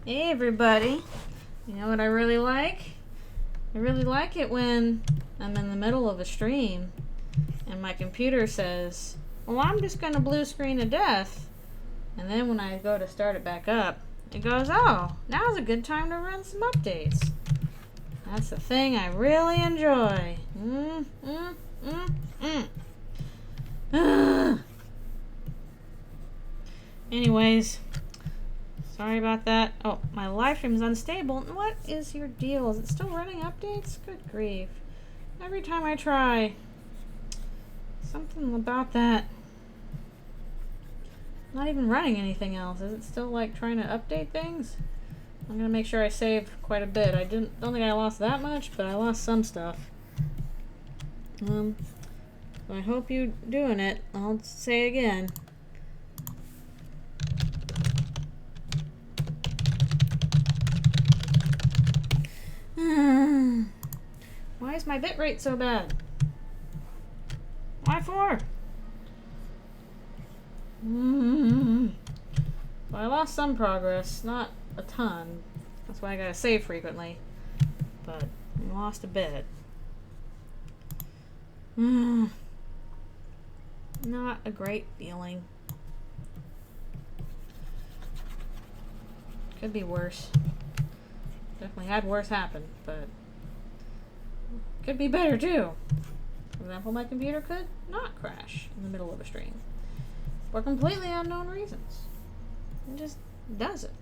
Hey everybody, you know what I really like? I really like it when I'm in the middle of a stream and my computer says, well, I'm just going to blue screen to death, and then when I go to start it back up, it goes, oh, now's a good time to run some updates. That's the thing I really enjoy. Anyways, sorry about that. Oh, my live stream is unstable. What is your deal? Is it still running updates? Good grief. Every time I try, something about that. Not even running anything else. Is it still like trying to update things? I'm gonna make sure I saved quite a bit. I don't think I lost that much, but I lost some stuff. So I hope you're doing it. I'll say it again. Why is my bitrate so bad? Why for? Well, I lost some progress, not a ton. That's why I gotta save frequently. But I lost a bit. Not a great feeling. Could be worse. Definitely had worse happen, but could be better too. For example, my computer could not crash in the middle of a stream for completely unknown reasons. It just does it.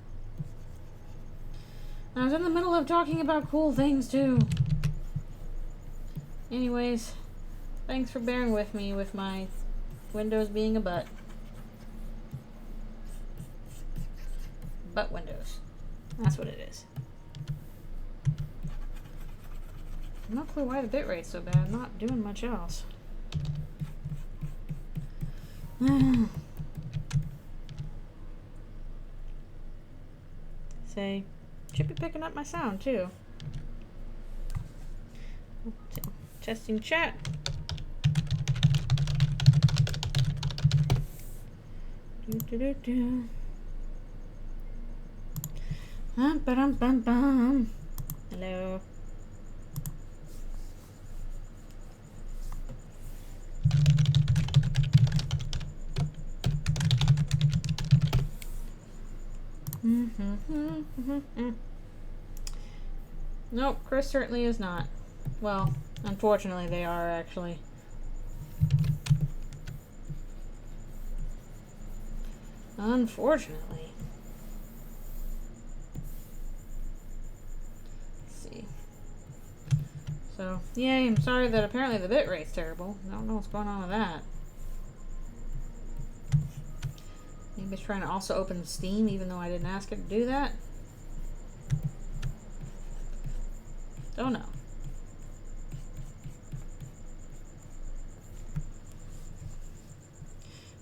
I was in the middle of talking about cool things too. Anyways, thanks for bearing with me with my Windows being a butt. Butt Windows. That's what it is. No clue why the bitrate's so bad. I'm not doing much else. Say, should be picking up my sound too. Testing chat. Hello. Nope, Chris certainly is not. Well, unfortunately they are actually. Unfortunately. Let's see. So, yay, I'm sorry that apparently the bitrate's terrible. I don't know what's going on with that. Maybe it's trying to also open Steam even though I didn't ask it to do that. Don't know.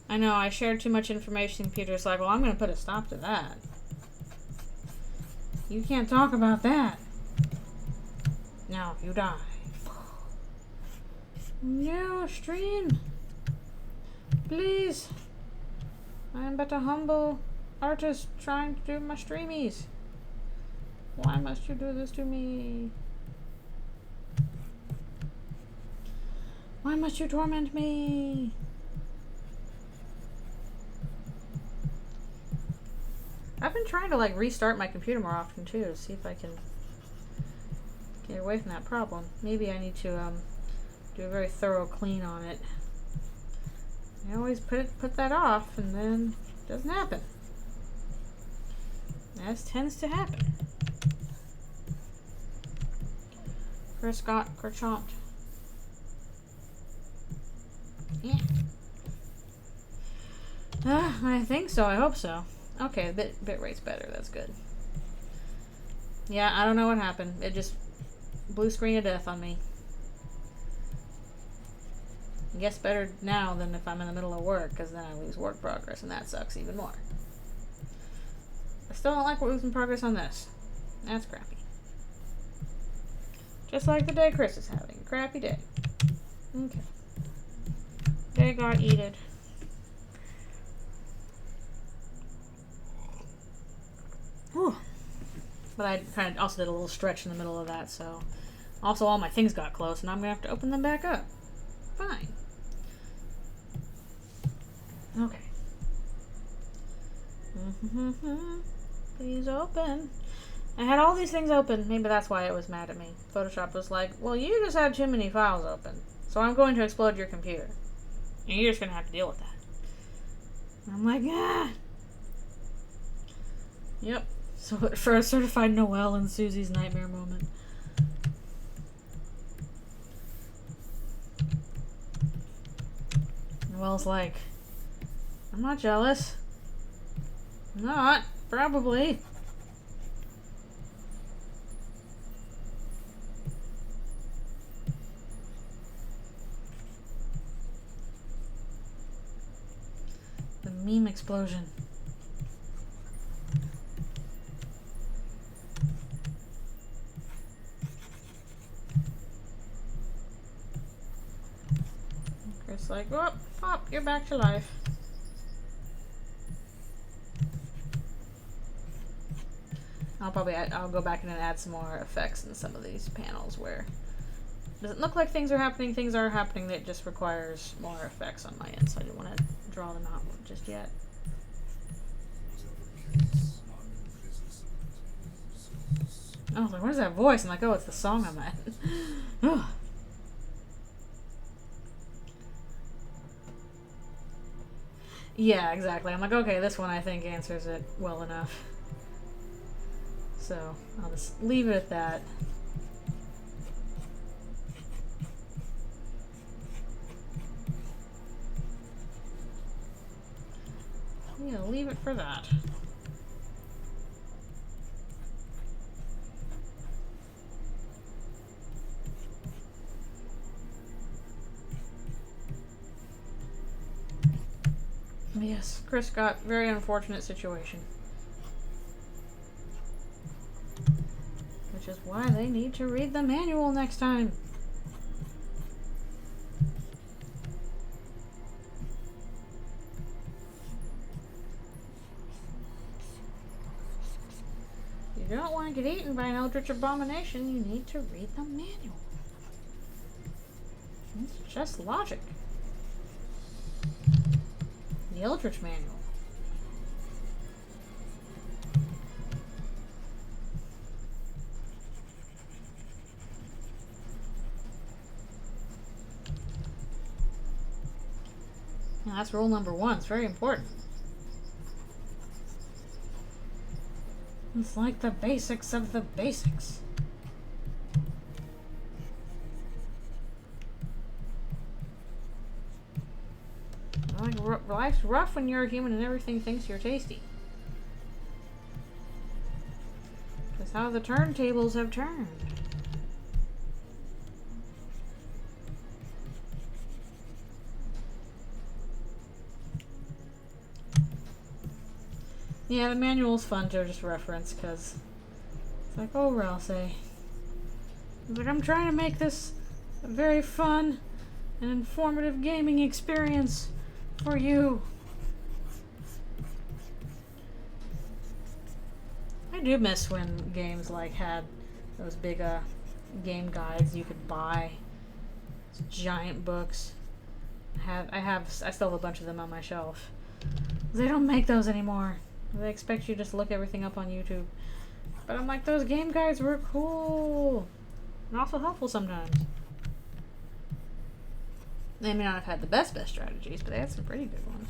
I know, I shared too much information. Computer's like, well, I'm going to put a stop to that. You can't talk about that. Now, you die. No, stream. Please. I am but a humble artist trying to do my streamies. Why must you do this to me? Why must you torment me? I've been trying to like restart my computer more often too to see if I can get away from that problem. Maybe I need to do a very thorough clean on it. I always put that off and then it doesn't happen. As tends to happen. Chris got croissant. Yeah. I think so. I hope so. Okay, the bit rate's better. That's good. Yeah, I don't know what happened. It just blue screen of death on me. I guess better now than if I'm in the middle of work, because then I lose work progress, and that sucks even more. I still don't like losing progress on this. That's crappy. Just like the day Chris is having. A crappy day. Okay. They got eated. But I kind of also did a little stretch in the middle of that, so... Also, all my things got close, and I'm gonna have to open them back up. Fine. Okay. Please open. I had all these things open. Maybe that's why it was mad at me. Photoshop was like, well, you just had too many files open, so I'm going to explode your computer. And you're just gonna have to deal with that. And I'm like, ah. Yep. So for a certified Noelle and Susie's nightmare moment. Noelle's like, I'm not jealous. I'm not, probably. The meme explosion. Chris like, oh, pop, you're back to life. I'll go back in and add some more effects in some of these panels where it doesn't look like things are happening, that just requires more effects on my end, so I didn't want to draw them out just yet. I was like, what is that voice? I'm like, oh, it's the song I'm at. Yeah, exactly. I'm like, okay, this one I think answers it well enough. So, I'll just leave it at that. Yeah, leave it for that. Yes, Chris got very unfortunate situation. Which is why they need to read the manual next time. If you don't want to get eaten by an eldritch abomination, you need to read the manual. It's just logic. The Eldritch Manual. Now that's rule number 1. It's very important. It's like the basics of the basics. Like, life's rough when you're a human and everything thinks you're tasty. That's how the turntables have turned. Yeah, the manual's fun to just reference because it's like, oh, Ralsei. It's like, I'm trying to make this a very fun and informative gaming experience for you. I do miss when games like had those big game guides you could buy. Those giant books. I still have a bunch of them on my shelf. They don't make those anymore. They expect you to just look everything up on YouTube. But I'm like, those game guides were cool. And also helpful sometimes. They may not have had the best strategies, but they had some pretty good ones.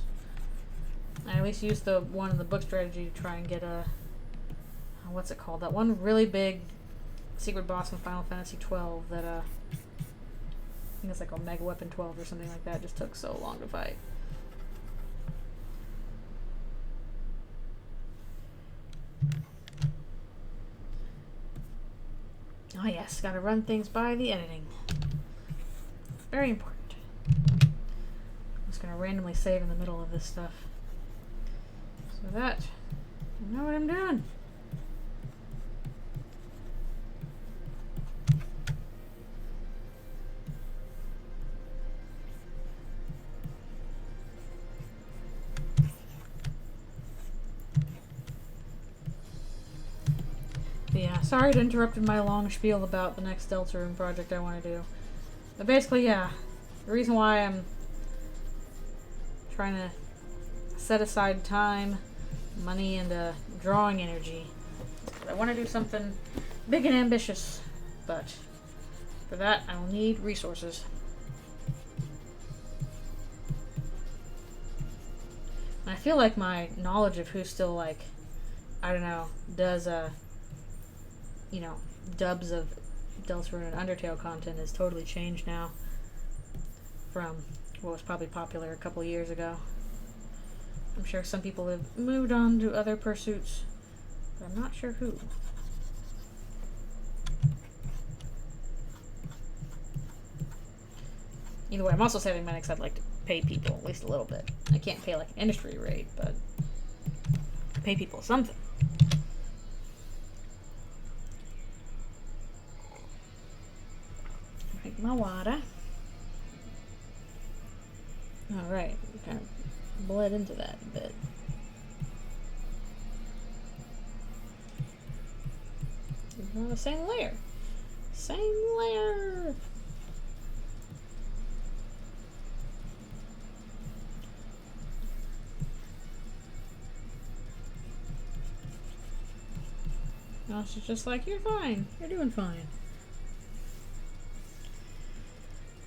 I at least used the one in the book strategy to try and get a... what's it called? That one really big secret boss in Final Fantasy 12 that, I think it's like a Mega Weapon 12 or something like that. It just took so long to fight. Oh yes, gotta run things by the editing. Very important. I'm just gonna randomly save in the middle of this stuff. So that I know what I'm doing. sorry to interrupt my long spiel about the next Deltarune project I want to do. But basically, yeah, the reason why I'm trying to set aside time, money, and drawing energy. I want to do something big and ambitious, but for that I will need resources. And I feel like my knowledge of who still, like, I don't know, does you know, dubs of Deltarune and Undertale content has totally changed now from what was probably popular a couple years ago. I'm sure some people have moved on to other pursuits, but I'm not sure who. Either way, I'm also saving money because I'd like to pay people at least a little bit. I can't pay like an industry rate, but pay people something. Drink my water. Alright, kind of bled into that a bit. We're on the same layer. Same layer! No, she's just like, you're fine. You're doing fine.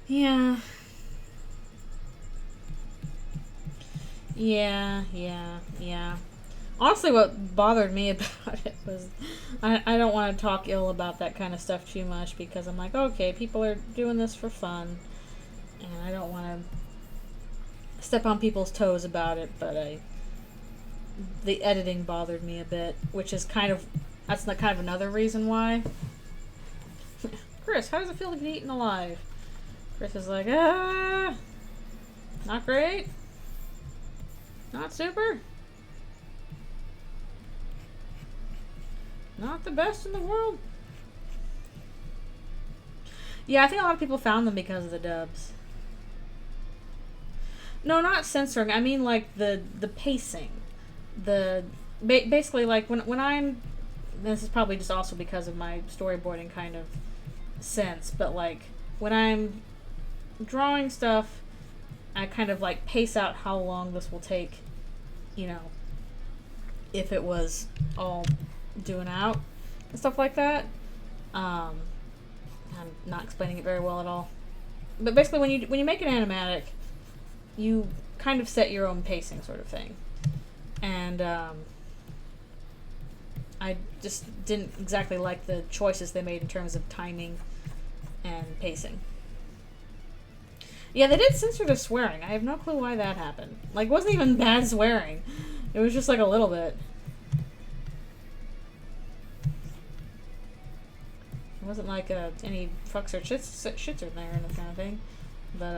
Yeah. Yeah. Honestly, what bothered me about it was I don't want to talk ill about that kind of stuff too much because I'm like, okay, people are doing this for fun, and I don't want to step on people's toes about it, but the editing bothered me a bit, which is that's kind of another reason why. Chris, how does it feel to get eaten alive? Chris is like, not great. Not super. Not the best in the world. Yeah, I think a lot of people found them because of the dubs. No, not censoring. I mean, like, the pacing. Basically, like, when I'm... This is probably just also because of my storyboarding kind of sense, but, like, when I'm drawing stuff, I kind of, like, pace out how long this will take, you know, if it was all doing out and stuff like that. I'm not explaining it very well at all. But basically, when you make an animatic, you kind of set your own pacing sort of thing. And, I just didn't exactly like the choices they made in terms of timing and pacing. Yeah, they did censor the swearing. I have no clue why that happened. Like, it wasn't even bad swearing. It was just like a little bit. It wasn't like any fucks or shits are there and that kind of thing. But,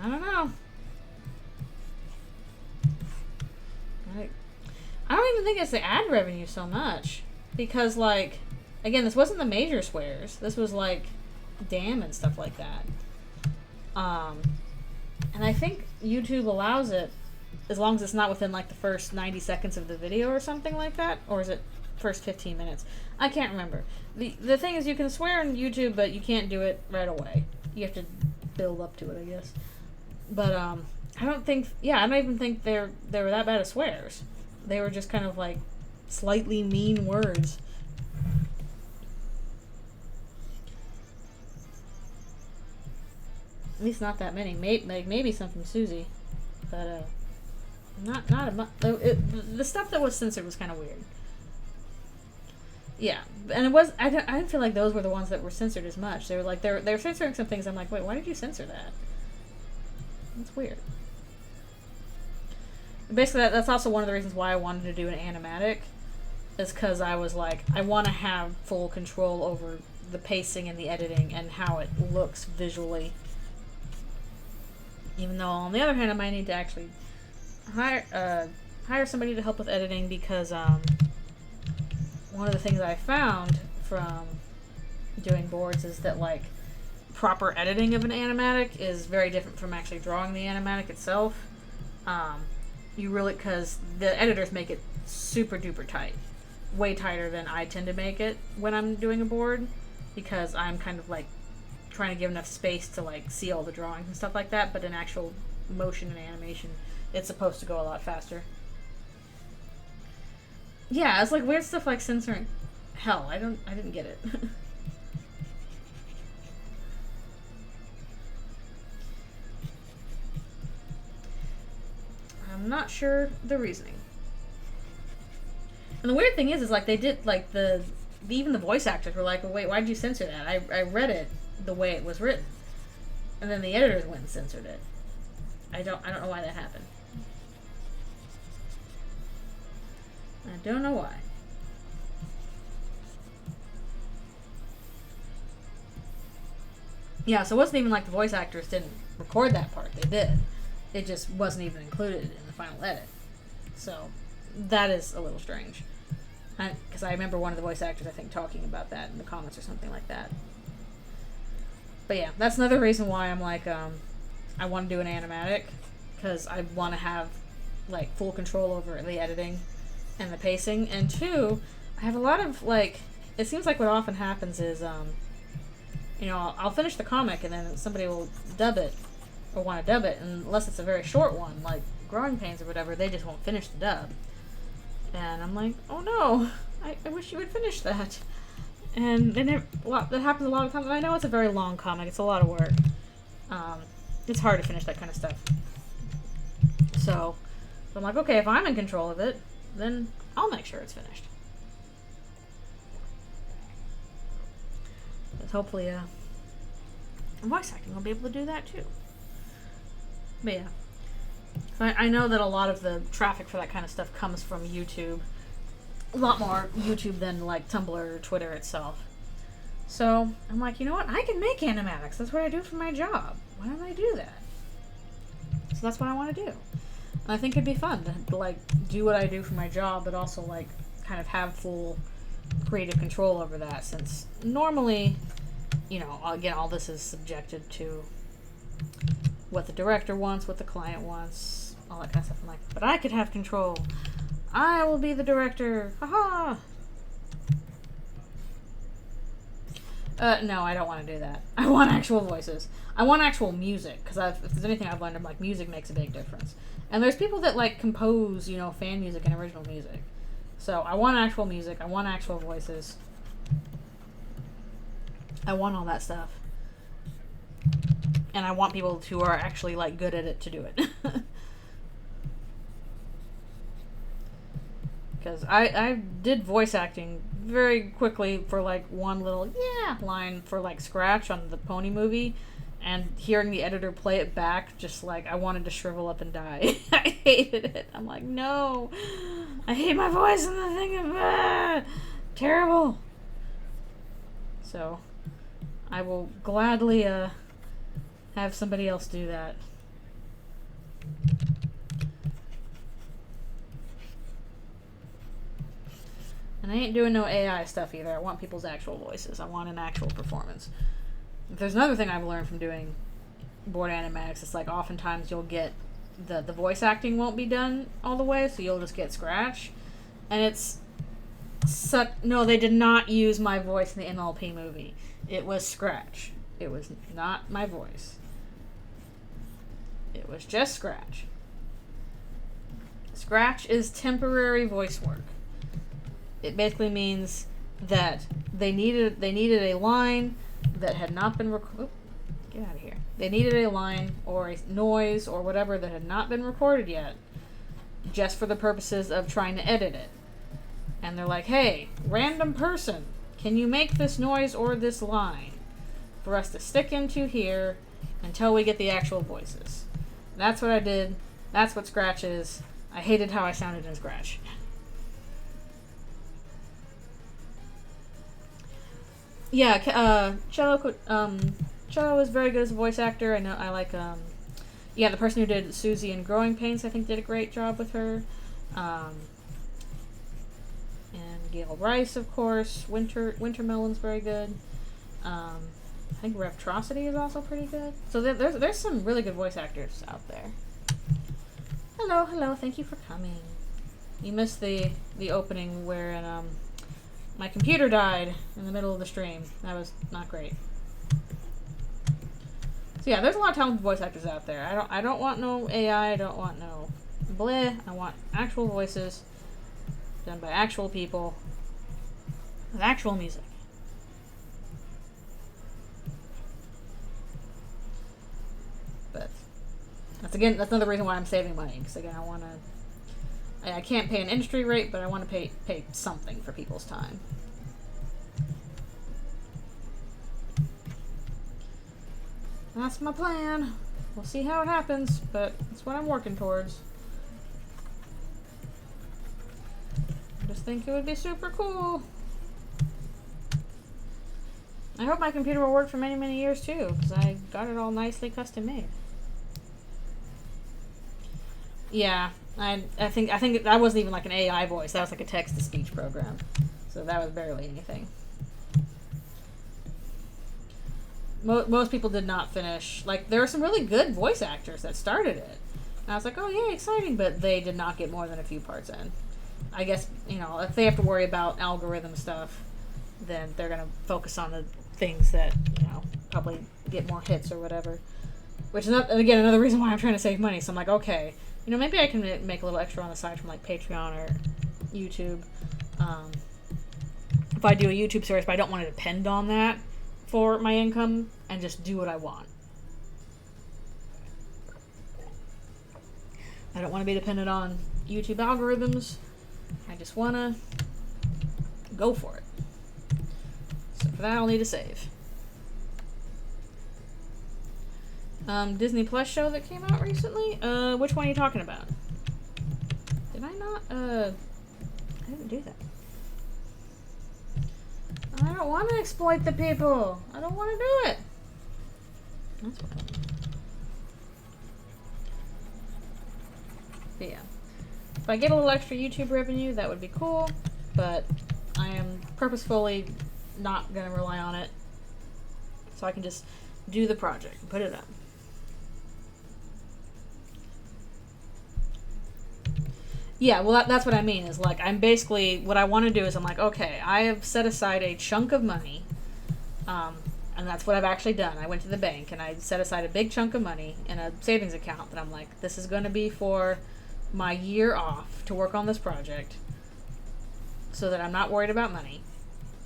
I don't know. I don't even think it's the ad revenue so much. Because, like, again, this wasn't the major swears. This was, like, damn and stuff like that. And I think YouTube allows it as long as it's not within, like, the first 90 seconds of the video or something like that. Or is it first 15 minutes? I can't remember. The thing is, you can swear on YouTube, but you can't do it right away. You have to build up to it, I guess. But, I don't even think they were that bad at swears. They were just kind of, like, slightly mean words. At least not that many. Maybe some from Susie. But, not a much. The stuff that was censored was kind of weird. Yeah, and it was. I didn't feel like those were the ones that were censored as much. They were like they're censoring some things. I'm like, wait, why did you censor that? That's weird. Basically, that's also one of the reasons why I wanted to do an animatic, is because I was like, I want to have full control over the pacing and the editing and how it looks visually. Even though, on the other hand, I might need to actually hire somebody to help with editing, because one of the things I found from doing boards is that, like, proper editing of an animatic is very different from actually drawing the animatic itself. Because the editors make it super duper tight. way tighter than I tend to make it when I'm doing a board, because I'm kind of like trying to give enough space to like see all the drawings and stuff like that, but in actual motion and animation, it's supposed to go a lot faster. Yeah, it's like weird stuff like censoring. Hell, I didn't get it. I'm not sure the reasoning. And the weird thing is like they did like even the voice actors were like, well, wait, why did you censor that? I read it the way it was written, and then the editors went and censored it. I don't know why that happened. I don't know why. Yeah, so it wasn't even like the voice actors didn't record that part. They did. It just wasn't even included in the final edit. So that is a little strange. Because I remember one of the voice actors, I think, talking about that in the comments or something like that. But yeah, that's another reason why I'm like, I want to do an animatic. Because I want to have like full control over the editing and the pacing. And two, I have a lot of like, it seems like what often happens is, you know, I'll finish the comic and then somebody will dub it or want to dub it, and unless it's a very short one, like Growing Pains or whatever, they just won't finish the dub. And I'm like, oh no, I wish you would finish that. And then that happens a lot of times. And I know it's a very long comic, it's a lot of work. It's hard to finish that kind of stuff. So I'm like, okay, if I'm in control of it, then I'll make sure it's finished. Because hopefully, voice acting will be able to do that too. But yeah. So I know that a lot of the traffic for that kind of stuff comes from YouTube. A lot more YouTube than like Tumblr or Twitter itself. So I'm like, you know what? I can make animatics. That's what I do for my job. Why don't I do that? So that's what I want to do. And I think it'd be fun to like do what I do for my job, but also like kind of have full creative control over that, since normally, you know, again, all this is subjected to what the director wants, what the client wants, all that kind of stuff. I'm like, but I could have control. I will be the director. Haha. No, I don't want to do that. I want actual voices. I want actual music, because if there's anything I've learned, I'm like, music makes a big difference. And there's people that like compose, you know, fan music and original music. So I want actual music. I want actual voices. I want all that stuff. And I want people who are actually like good at it to do it. Because I did voice acting very quickly for like one little line for like Scratch on the Pony movie, and hearing the editor play it back, just like I wanted to shrivel up and die. I hated it. I'm like, no, I hate my voice in the thing. Terrible. So I will gladly have somebody else do that. And I ain't doing no AI stuff either. I want people's actual voices. I want an actual performance. If there's another thing I've learned from doing board animatics, it's like oftentimes you'll get the voice acting won't be done all the way, so you'll just get Scratch. And it's no, they did not use my voice in the NLP movie. It was Scratch. It was not my voice. It was just Scratch. Scratch is temporary voice work. It basically means that they needed a line that had not been get out of here. They needed a line or a noise or whatever that had not been recorded yet, just for the purposes of trying to edit it. And they're like, hey, random person, can you make this noise or this line for us to stick into here until we get the actual voices? That's what I did. That's what Scratch is. I hated how I sounded in Scratch. Yeah, Cello is very good as a voice actor. I know. I like. The person who did Susie in Growing Pains, I think, did a great job with her. And Gail Rice, of course. Wintermelon's very good. I think Reptrocity is also pretty good. So there's some really good voice actors out there. Hello. Thank you for coming. You missed the opening where my computer died in the middle of the stream. That was not great. So yeah, there's a lot of talented voice actors out there. I don't want no AI. I don't want no bleh. I want actual voices done by actual people with actual music. But that's another reason why I'm saving money, because again, I can't pay an industry rate, but I want to pay something for people's time. That's my plan. We'll see how it happens, but that's what I'm working towards. I just think it would be super cool. I hope my computer will work for many, many years too, because I got it all nicely custom made. Yeah, I think that wasn't even like an AI voice. That was like a text-to-speech program, so that was barely anything. Most people did not finish. Like, there were some really good voice actors that started it, and I was like, oh yeah, exciting, but they did not get more than a few parts in. I guess, you know, if they have to worry about algorithm stuff, then they're gonna focus on the things that, you know, probably get more hits or whatever. Which is again another reason why I'm trying to save money. So I'm like, okay, you know, maybe I can make a little extra on the side from like Patreon or YouTube. If I do a YouTube series, but I don't want to depend on that for my income, and just do what I want. I don't want to be dependent on YouTube algorithms. I just want to go for it. So for that, I'll need to save. Disney Plus show that came out recently? Which one are you talking about? Did I not, I didn't do that. I don't want to exploit the people. I don't want to do it. That's what I want. But yeah. If I get a little extra YouTube revenue, that would be cool. But I am purposefully not going to rely on it. So I can just do the project and put it up. Yeah, well, that's what I mean, is like, I'm basically, what I want to do is I'm like, okay, I have set aside a chunk of money, and that's what I've actually done. I went to the bank and I set aside a big chunk of money in a savings account that I'm like, this is going to be for my year off to work on this project so that I'm not worried about money.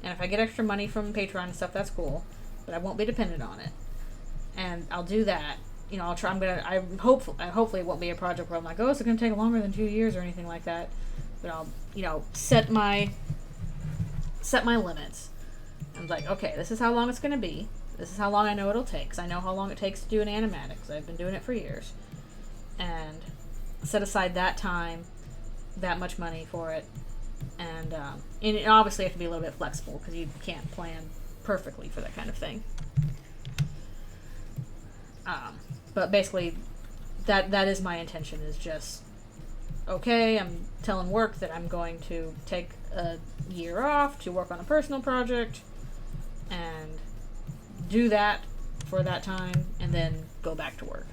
And if I get extra money from Patreon and stuff, that's cool, but I won't be dependent on it. And I'll do that. You know, I'll try. Hopefully it won't be a project where I'm like, oh, it's going to take longer than 2 years or anything like that. But I'll, you know, set my limits. I'm like, okay, this is how long it's going to be. This is how long I know it'll take. Because I know how long it takes to do an animatic. Because I've been doing it for years. And set aside that time, that much money for it. And obviously you have to be a little bit flexible because you can't plan perfectly for that kind of thing. But basically, that is my intention, is just, okay, I'm telling work that I'm going to take a year off to work on a personal project and do that for that time and then go back to work.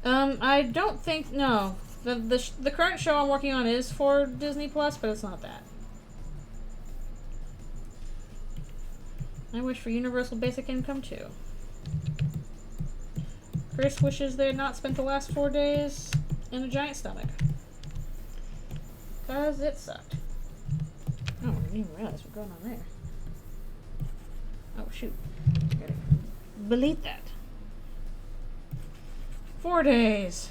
I don't think, no. The current show I'm working on is for Disney Plus, but it's not that. I wish for universal basic income too. Chris wishes they had not spent the last 4 days in a giant stomach. Because it sucked. Oh, I didn't even realize what's going on there. Oh, shoot. I gotta delete that. 4 days.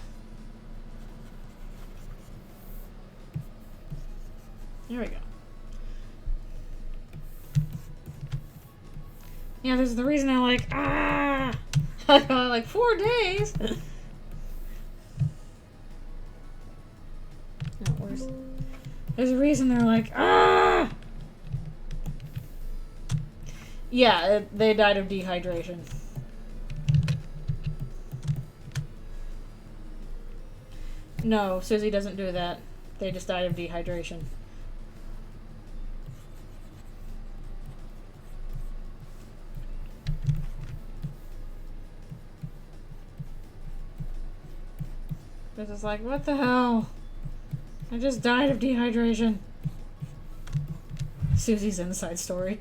There we go. Yeah, there's the reason I'm like, like 4 days. No, there's a reason they're like, Yeah, they died of dehydration. No, Susie doesn't do that. They just died of dehydration. Chris is like, what the hell? I just died of dehydration. Susie's inside story.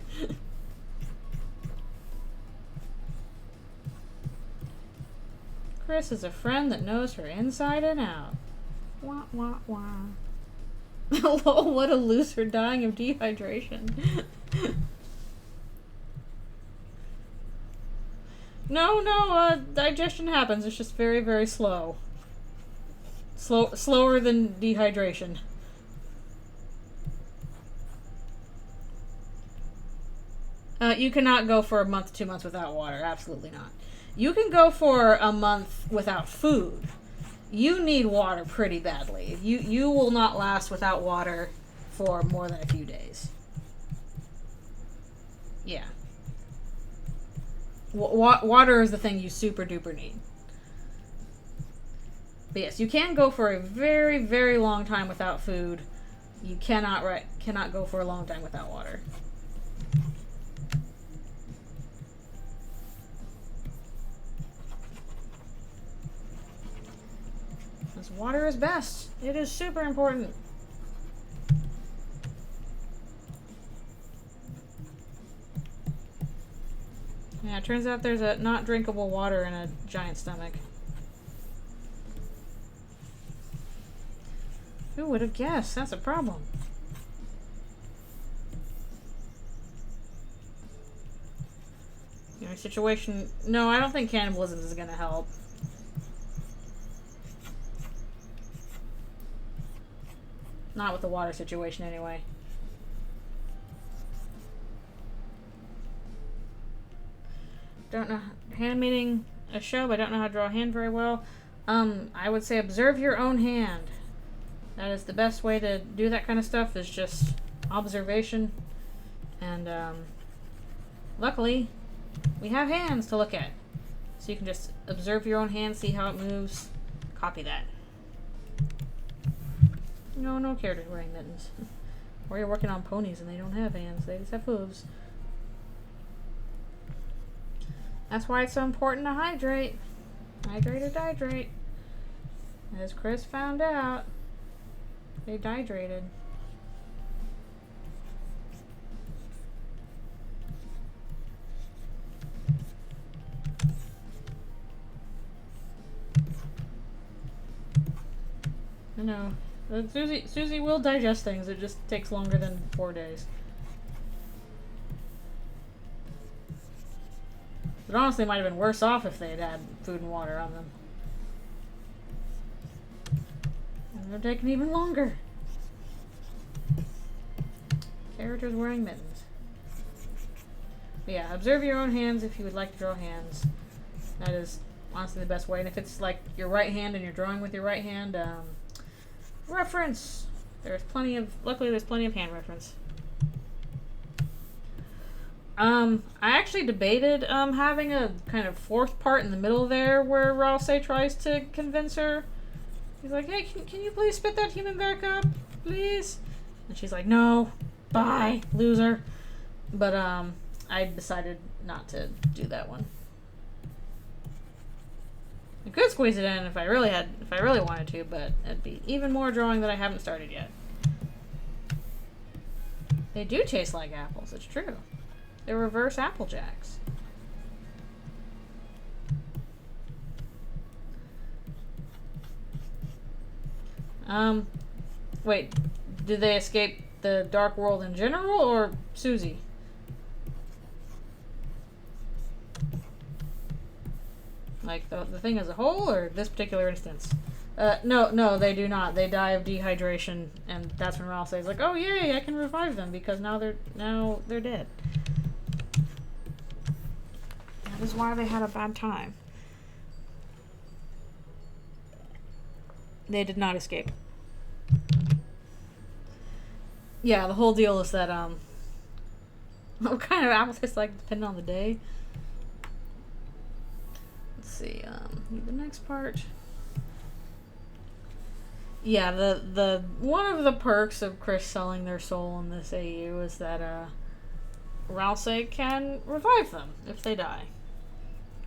Chris is a friend that knows her inside and out. Wah, wah, wah. Lol, what a loser dying of dehydration. No, digestion happens. It's just very, very slow. Slower than dehydration. You cannot go for a month, 2 months without water. Absolutely not. You can go for a month without food. You need water pretty badly. You will not last without water for more than a few days. Yeah. Water is the thing you super duper need. But yes, you can go for a very, very long time without food. You cannot go for a long time without water. Because water is best. It is super important. Yeah, it turns out there's a not drinkable water in a giant stomach. Who would have guessed? That's a problem. You know, situation... No, I don't think cannibalism is going to help. Not with the water situation, anyway. Don't know... Animating a show, but I don't know how to draw a hand very well. I would say observe your own hand. That is the best way to do that kind of stuff, is just observation. And, luckily, we have hands to look at. So you can just observe your own hand, see how it moves, copy that. No characters wearing mittens. Or you're working on ponies and they don't have hands, they just have hooves. That's why it's so important to hydrate. Hydrate or dihydrate. As Chris found out. They dehydrated. I know. Susie will digest things. It just takes longer than 4 days. But honestly, it might have been worse off if they had had food and water on them. And they're taking even longer. Characters wearing mittens. But yeah, observe your own hands if you would like to draw hands. That is honestly the best way. And if it's like your right hand and you're drawing with your right hand, reference. Luckily there's plenty of hand reference. I actually debated having a kind of fourth part in the middle there where Ralsei tries to convince her. He's like, hey, can you please spit that human back up? Please? And she's like, no. Bye, loser. But I decided not to do that one. I could squeeze it in if I really wanted to, but it'd be even more drawing that I haven't started yet. They do taste like apples, it's true. They're reverse Apple Jacks. Wait, did they escape the dark world in general, or Susie? Like the thing as a whole, or this particular instance? No, they do not. They die of dehydration, and that's when Ralsei's like, "Oh yay, I can revive them because now they're dead." That is why they had a bad time. They did not escape. Yeah, the whole deal is that what kind of apple tastes like depending on the day. Let's see, the next part. Yeah, the one of the perks of Chris selling their soul in this AU is that Ralsei can revive them if they die.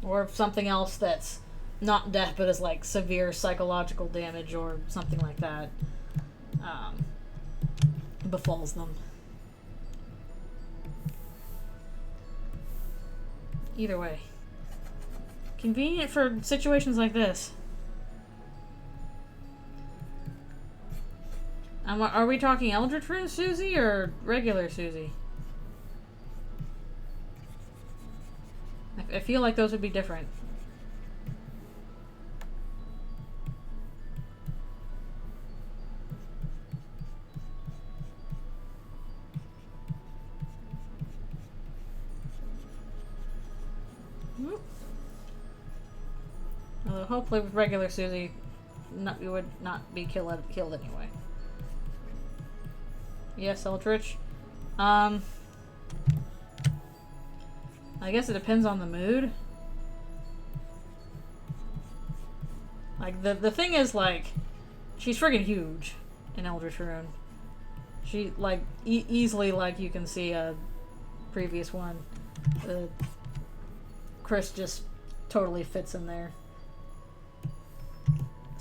Or if something else that's not death, but as like severe psychological damage or something like that befalls them. Either way. Convenient for situations like this. Are we talking Eldritch Susie or regular Susie? I feel like those would be different. Although hopefully with regular Susie, you would not be killed anyway. Yes, Eldritch. I guess it depends on the mood. Like, the thing is, like, she's friggin' huge in Eldritch Rune. She, like, easily, like, you can see a previous one. Chris just totally fits in there.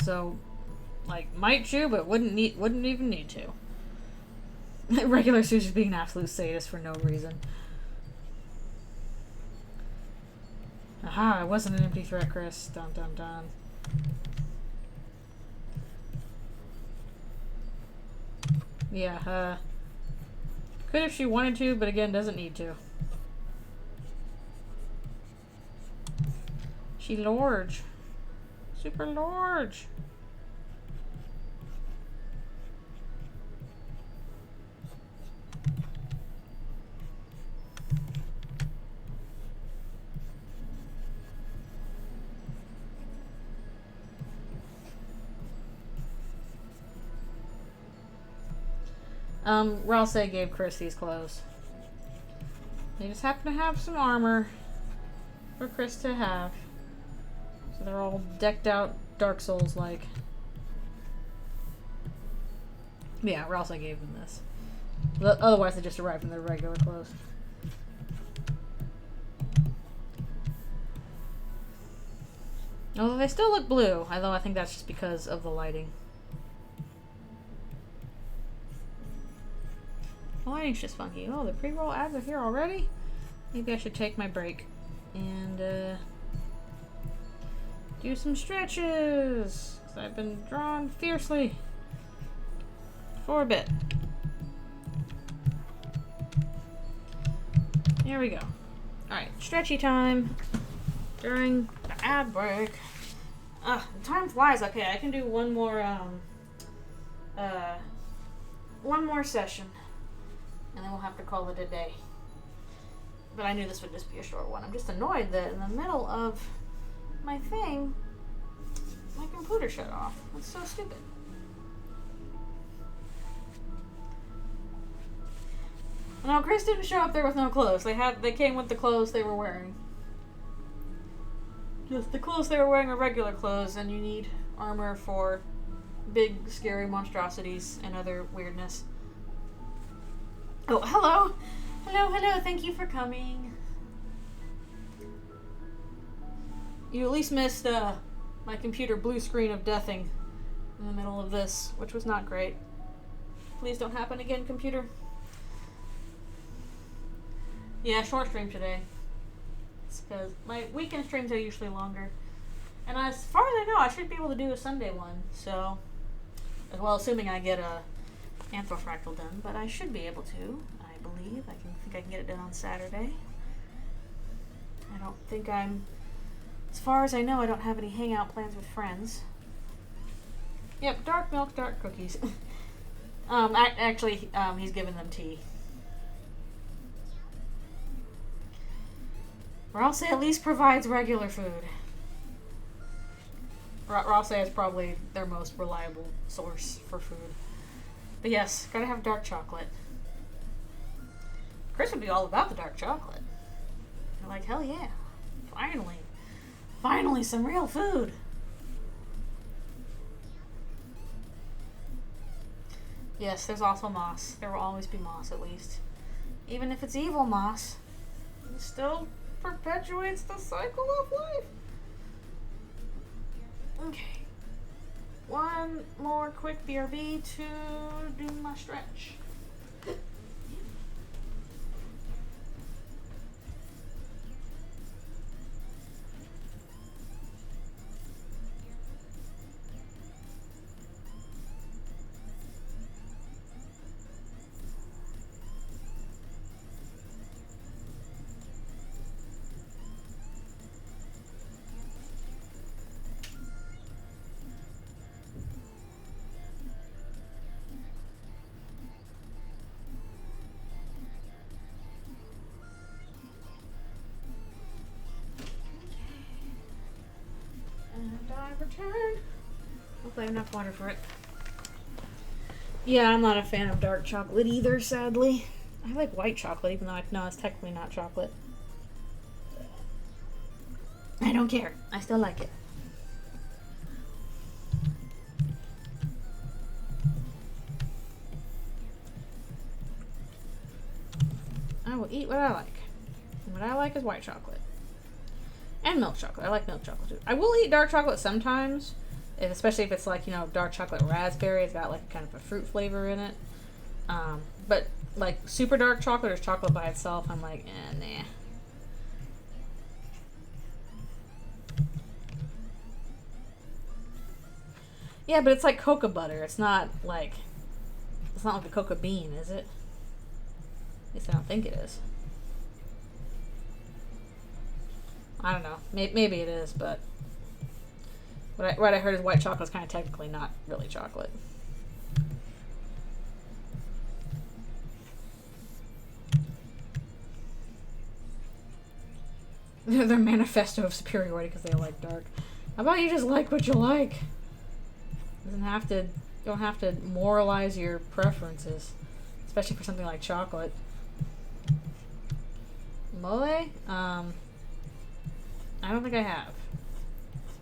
So, like, might chew, but wouldn't even need to. Regular Susie's being an absolute sadist for no reason. Aha, it wasn't an empty threat, Chris. Dun dun dun. Yeah, could if she wanted to, but again, doesn't need to. She large. Super large. Rouse gave Chris these clothes. They just happen to have some armor for Chris to have. So they're all decked out Dark Souls like. Yeah, Rouse gave them this. Otherwise they just arrived in their regular clothes. Although they still look blue, although I think that's just because of the lighting. The lighting's just funky. Oh, the pre-roll ads are here already? Maybe I should take my break and do some stretches. Because I've been drawn fiercely for a bit. Here we go. Alright, stretchy time during the ad break. Time flies. Okay, I can do one more session. And then we'll have to call it a day. But I knew this would just be a short one. I'm just annoyed that in the middle of my thing, my computer shut off. That's so stupid. No, Chris didn't show up there with no clothes. They came with the clothes they were wearing. Just the clothes they were wearing are regular clothes, and you need armor for big, scary monstrosities and other weirdness. Oh, hello! Hello, thank you for coming. You at least missed my computer blue screen of deathing in the middle of this, which was not great. Please don't happen again, computer. Yeah, short stream today. It's because my weekend streams are usually longer. And as far as I know, I should be able to do a Sunday one, so... Well, assuming I get a Anthrofractal done, but I should be able to, I believe. I think I can get it done on Saturday. I don't think as far as I know, I don't have any hangout plans with friends. Yep, dark milk, dark cookies. Actually, he's giving them tea. Rouse at least provides regular food. Rouse is probably their most reliable source for food. But yes, gotta have dark chocolate. Chris would be all about the dark chocolate. They're like, hell yeah. Finally some real food. Yes, there's also moss. There will always be moss, at least. Even if it's evil moss, it still perpetuates the cycle of life. Okay. One more quick BRB to do my stretch. Return. Hopefully I have enough water for it. Yeah, I'm not a fan of dark chocolate either, sadly. I like white chocolate, even though I know it's technically not chocolate. I don't care. I still like it. I will eat what I like. And what I like is white chocolate. And milk chocolate. I like milk chocolate too. I will eat dark chocolate sometimes, especially if it's like, you know, dark chocolate raspberry. It's got like kind of a fruit flavor in it. But like super dark chocolate or chocolate by itself, I'm like, nah. Yeah, but it's like cocoa butter. It's not like a cocoa bean, is it? At least I don't think it is. I don't know. Maybe it is, but what I heard is white chocolate is kind of technically not really chocolate. Their manifesto of superiority because they like dark. How about you just like what you like? You don't have to moralize your preferences, especially for something like chocolate. Mole? I don't think I have.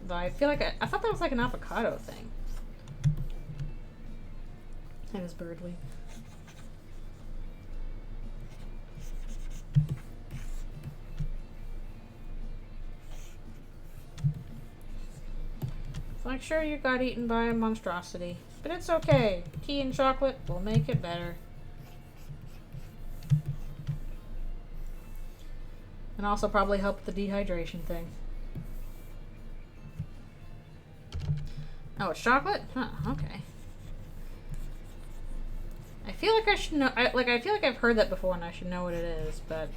Though I feel like I thought that was like an avocado thing. That is Birdly. So like, sure, you got eaten by a monstrosity, but it's okay. Tea and chocolate will make it better. And also probably help with the dehydration thing. Oh, it's chocolate? Huh, okay. I feel like I should know, I feel like I've heard that before and I should know what it is, but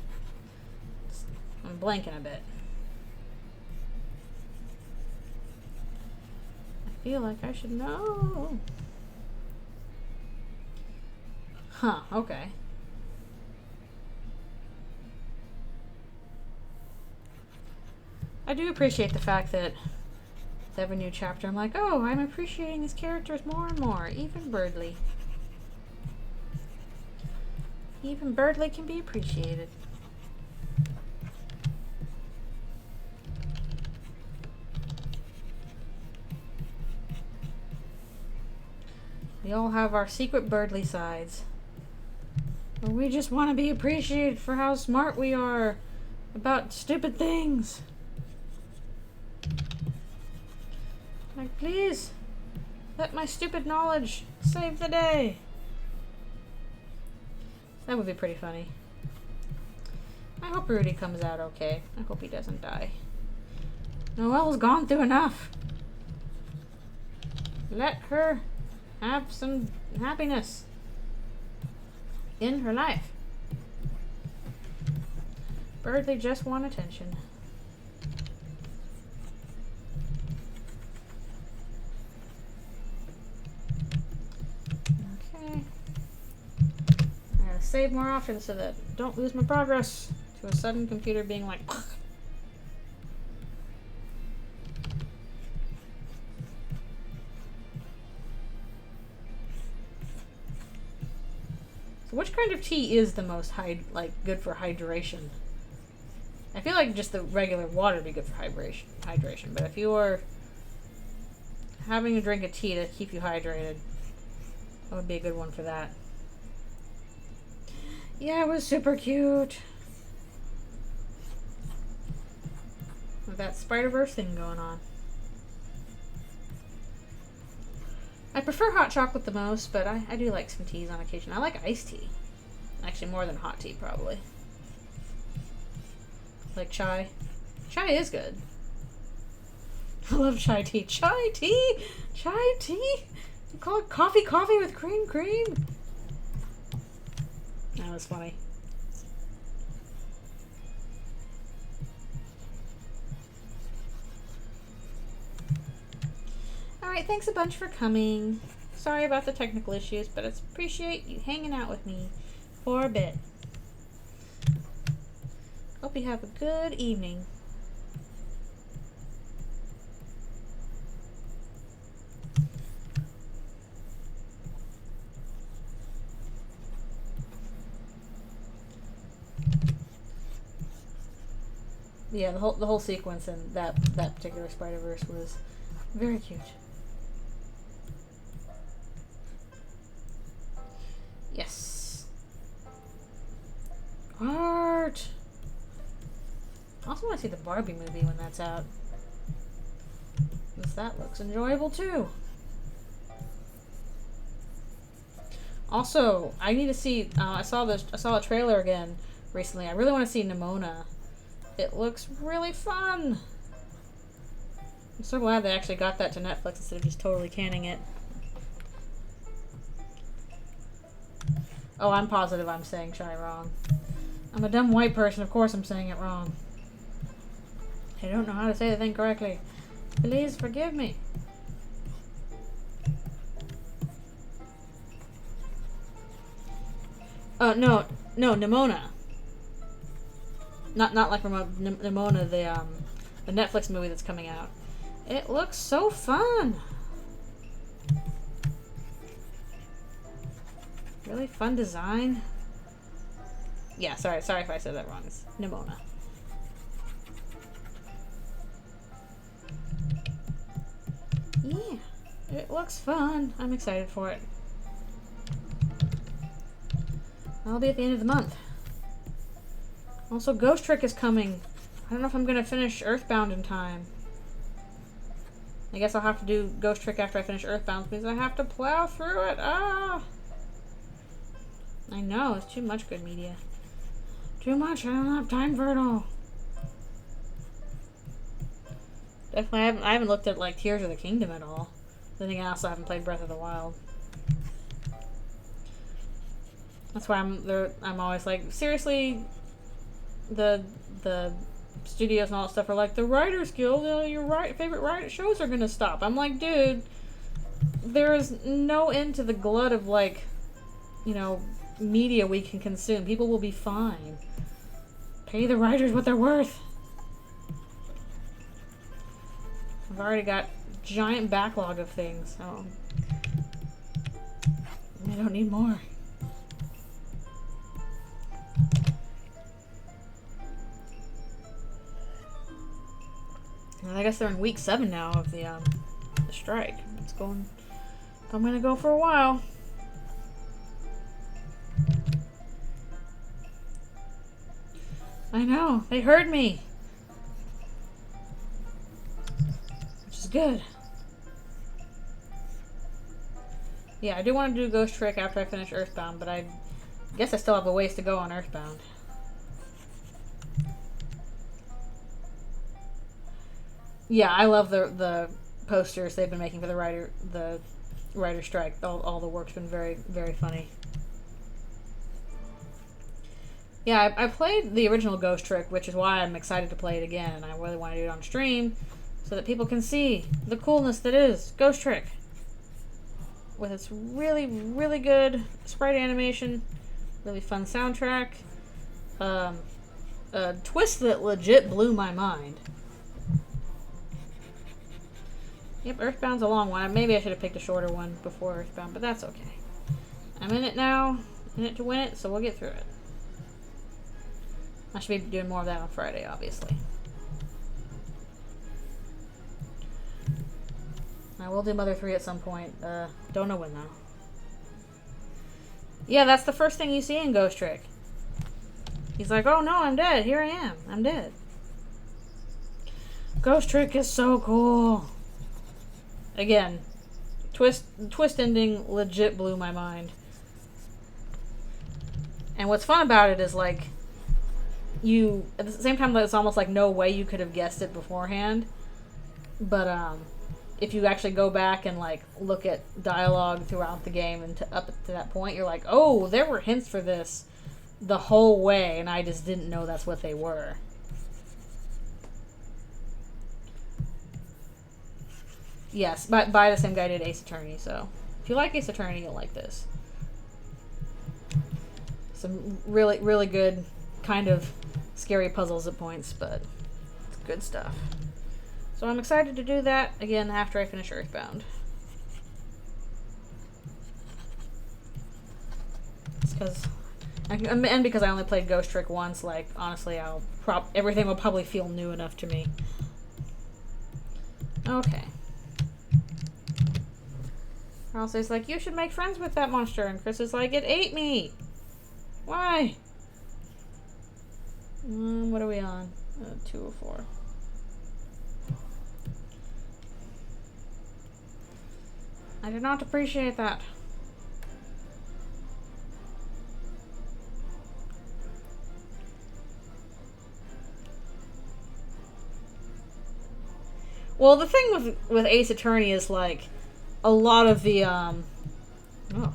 I'm blanking a bit. I feel like I should know. Huh, okay. I do appreciate the fact that with every new chapter I'm like, oh, I'm appreciating these characters more and more. Even Birdly. Even Birdly can be appreciated. We all have our secret Birdly sides. Where we just want to be appreciated for how smart we are about stupid things. Like, please, let my stupid knowledge save the day. That would be pretty funny. I hope Rudy comes out okay. I hope he doesn't die. Noelle's gone through enough. Let her have some happiness in her life. Birdly just want attention. Okay. I gotta save more often so that I don't lose my progress to a sudden computer being like... So which kind of tea is the most good for hydration? I feel like just the regular water would be good for hydration, but if you are having to drink a tea to keep you hydrated, that would be a good one for that. Yeah, it was super cute. With that Spider-Verse thing going on. I prefer hot chocolate the most, but I do like some teas on occasion. I like iced tea. Actually, more than hot tea, probably. Like chai. Chai is good. I love chai tea. Chai tea? Chai tea? You call it coffee with cream? That was funny. Alright, thanks a bunch for coming. Sorry about the technical issues, but I appreciate you hanging out with me for a bit. Hope you have a good evening. Yeah, the whole sequence in that particular Spider-Verse was very cute. Yes. Art. I also want to see the Barbie movie when that's out. Because that looks enjoyable too. Also, I need to see. I saw a trailer again recently. I really want to see Nimona. It looks really fun. I'm so glad they actually got that to Netflix instead of just totally canning it. Oh, I'm positive I'm saying chai wrong. I'm a dumb white person. Of course I'm saying it wrong. I don't know how to say the thing correctly. Please forgive me. No, Nimona. Not like Nimona, the Netflix movie that's coming out. It looks so fun. Really fun design. Yeah, sorry if I said that wrong. It's Nimona. Yeah, it looks fun. I'm excited for it. That'll be at the end of the month. Also, Ghost Trick is coming. I don't know if I'm gonna finish Earthbound in time. I guess I'll have to do Ghost Trick after I finish Earthbound because I have to plow through it. Ah! I know, it's too much good media. Too much, I don't have time for it all. Definitely, I haven't looked at like Tears of the Kingdom at all. I think I also haven't played Breath of the Wild. That's why I'm always like, seriously, the studios and all that stuff are like, the Writers Guild, your favorite shows are gonna stop. I'm like, dude, there is no end to the glut of like, you know, media we can consume. People will be fine. Pay the writers what they're worth. I've already got a giant backlog of things, so I don't need more. And I guess they're in week 7 now of the strike. It's going. I'm gonna go for a while. I know, they heard me. Which is good. Yeah, I do want to do Ghost Trick after I finish Earthbound, but I guess I still have a ways to go on Earthbound. Yeah, I love the posters they've been making for the writer strike. All the work's been very, very funny. Yeah, I played the original Ghost Trick, which is why I'm excited to play it again, and I really want to do it on stream so that people can see the coolness that is Ghost Trick. With its really, really good sprite animation, really fun soundtrack, a twist that legit blew my mind. Yep, Earthbound's a long one. Maybe I should have picked a shorter one before Earthbound, but that's okay. I'm in it now, in it to win it, so we'll get through it. I should be doing more of that on Friday, obviously. I will do Mother 3 at some point. Don't know when, though. Yeah, that's the first thing you see in Ghost Trick. He's like, oh no, I'm dead. Here I am. I'm dead. Ghost Trick is so cool. Again, twist ending legit blew my mind. And what's fun about it is, like, you, at the same time, it's almost like no way you could have guessed it beforehand. But, if you actually go back and, like, look at dialogue throughout the game and up to that point, you're like, oh, there were hints for this the whole way, and I just didn't know that's what they were. Yes, by the same guy did Ace Attorney, so if you like Ace Attorney, you'll like this. Some really, really good, kind of scary puzzles at points, but it's good stuff. So I'm excited to do that again after I finish Earthbound. It's because, and because I only played Ghost Trick once, like, honestly, everything will probably feel new enough to me. Okay. Ralsei's like, you should make friends with that monster, and Chris is like, it ate me! Why? What are we on? 204. I did not appreciate that. Well, the thing with Ace Attorney is, like, a lot of the, oh,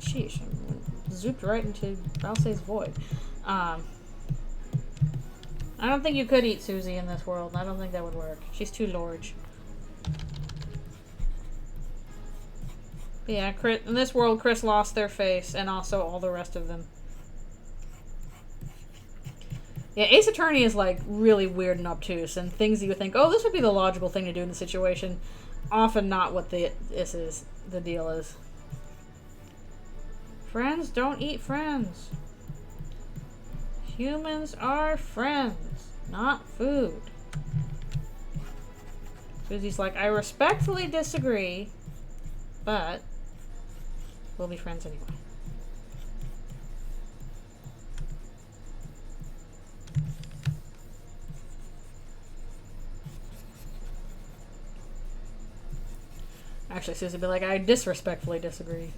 sheesh. I zooped right into Ralsei's void. I don't think you could eat Susie in this world. I don't think that would work. She's too large. Yeah, in this world, Chris lost their face, and also all the rest of them. Yeah, Ace Attorney is, like, really weird and obtuse, and things that you would think, oh, this would be the logical thing to do in the situation, often not what the deal is. Friends don't eat friends. Humans are friends, not food. Susie's like, I respectfully disagree, but we'll be friends anyway. Actually, Susie would be like, I disrespectfully disagree.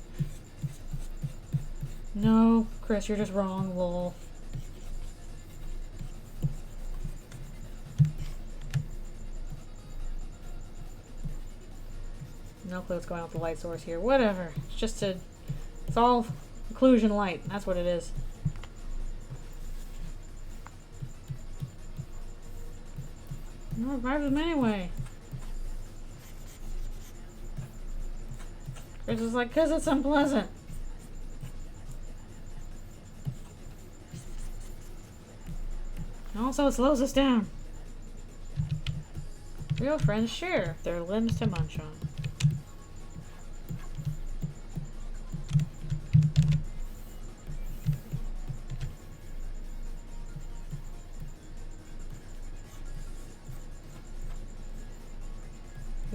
No, Chris, you're just wrong, lol. No clue what's going on with the light source here. Whatever. It's all occlusion light. That's what it is. No, revive them anyway. Chris is like, because it's unpleasant. And also, it slows us down. Real friends share their limbs to munch on.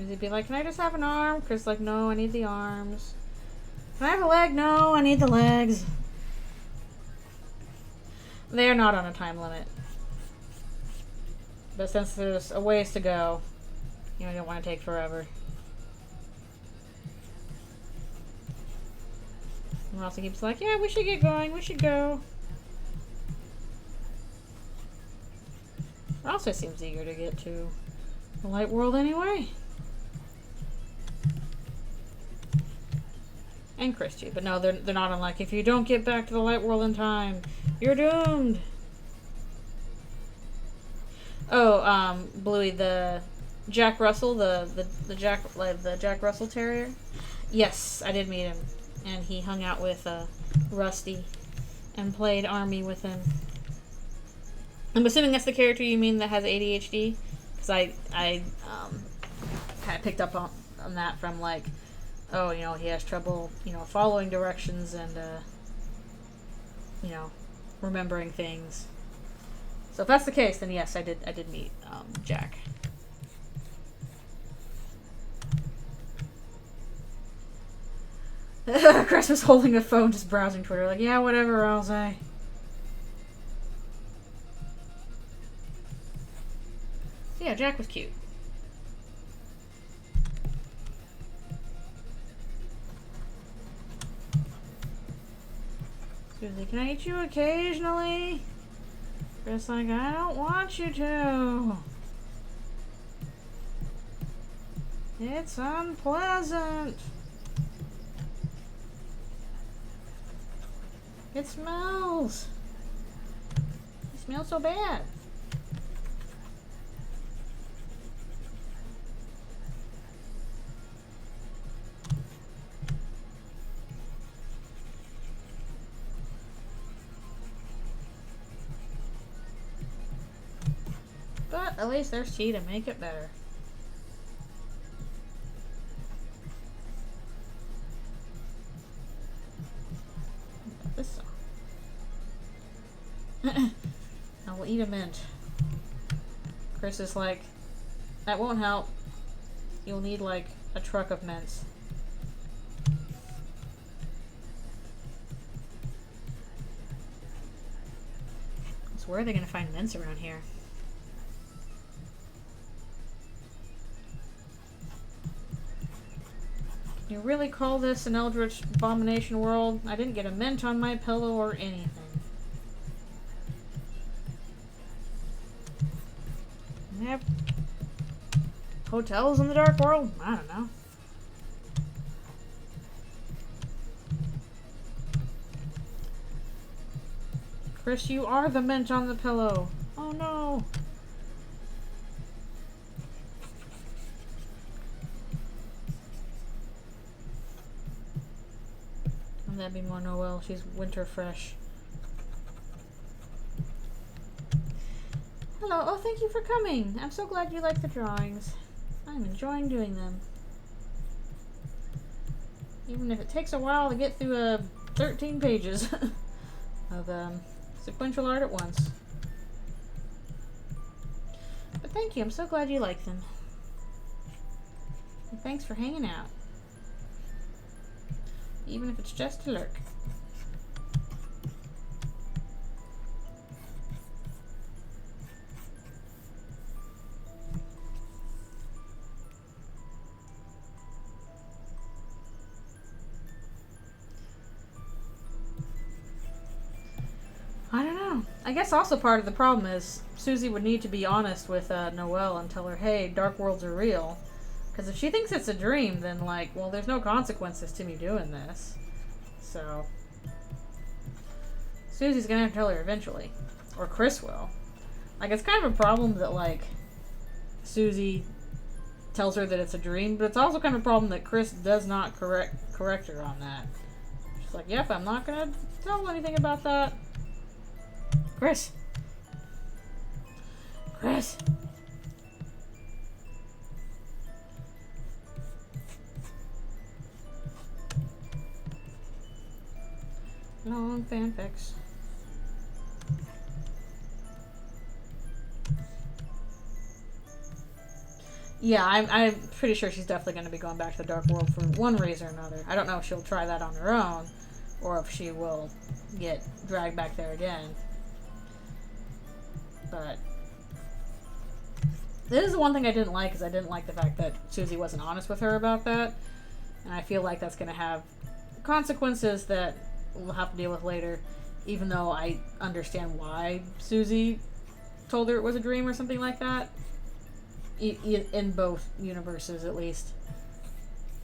He'd be like, can I just have an arm? Chris like, no, I need the arms. Can I have a leg? No, I need the legs. They're not on a time limit. But since there's a ways to go, you know, I don't want to take forever. And Ralsei keeps like, yeah, we should get going. We should go. Ralsei seems eager to get to the light world anyway. And Christy, but no, they're not on, like, if you don't get back to the light world in time, you're doomed. Oh, Bluey, the Jack Russell, the Jack Russell Terrier. Yes, I did meet him, and he hung out with Rusty and played Army with him. I'm assuming that's the character you mean that has ADHD, because I kind of picked up on that from, like, oh, you know, he has trouble, you know, following directions and, you know, remembering things. So if that's the case, then yes, I did meet Jack. Chris was holding a phone, just browsing Twitter, like, yeah, whatever, Ralsei. So yeah, Jack was cute. Susie, can I eat you occasionally? Chris, like, I don't want you to. It's unpleasant. It smells. It smells so bad. But at least there's tea to make it better. This song. I will eat a mint. Chris is like, that won't help. You'll need like a truck of mints. So where are they going to find mints around here? You really call this an eldritch abomination world? I didn't get a mint on my pillow or anything. Yep. Hotels in the dark world? I don't know. Chris, you are the mint on the pillow. Oh no. That'd be more Noelle. She's winter fresh. Hello. Oh, thank you for coming. I'm so glad you like the drawings. I'm enjoying doing them. Even if it takes a while to get through 13 pages of sequential art at once. But thank you. I'm so glad you like them. And thanks for hanging out. Even if it's just to lurk. I don't know. I guess also part of the problem is Susie would need to be honest with Noelle and tell her, hey, dark worlds are real. Because if she thinks it's a dream, then, like, well, there's no consequences to me doing this. So, Susie's gonna have to tell her eventually. Or Chris will. Like, it's kind of a problem that, like, Susie tells her that it's a dream, but it's also kind of a problem that Chris does not correct her on that. She's like, yep, I'm not gonna tell anything about that. Chris! Chris! Long fanfics. Yeah, I'm pretty sure she's definitely going to be going back to the dark world for one reason or another. I don't know if she'll try that on her own, or if she will get dragged back there again. But this is the one thing I didn't like, is I didn't like the fact that Susie wasn't honest with her about that. And I feel like that's going to have consequences that we'll have to deal with later, even though I understand why Susie told her it was a dream or something like that. In both universes, at least.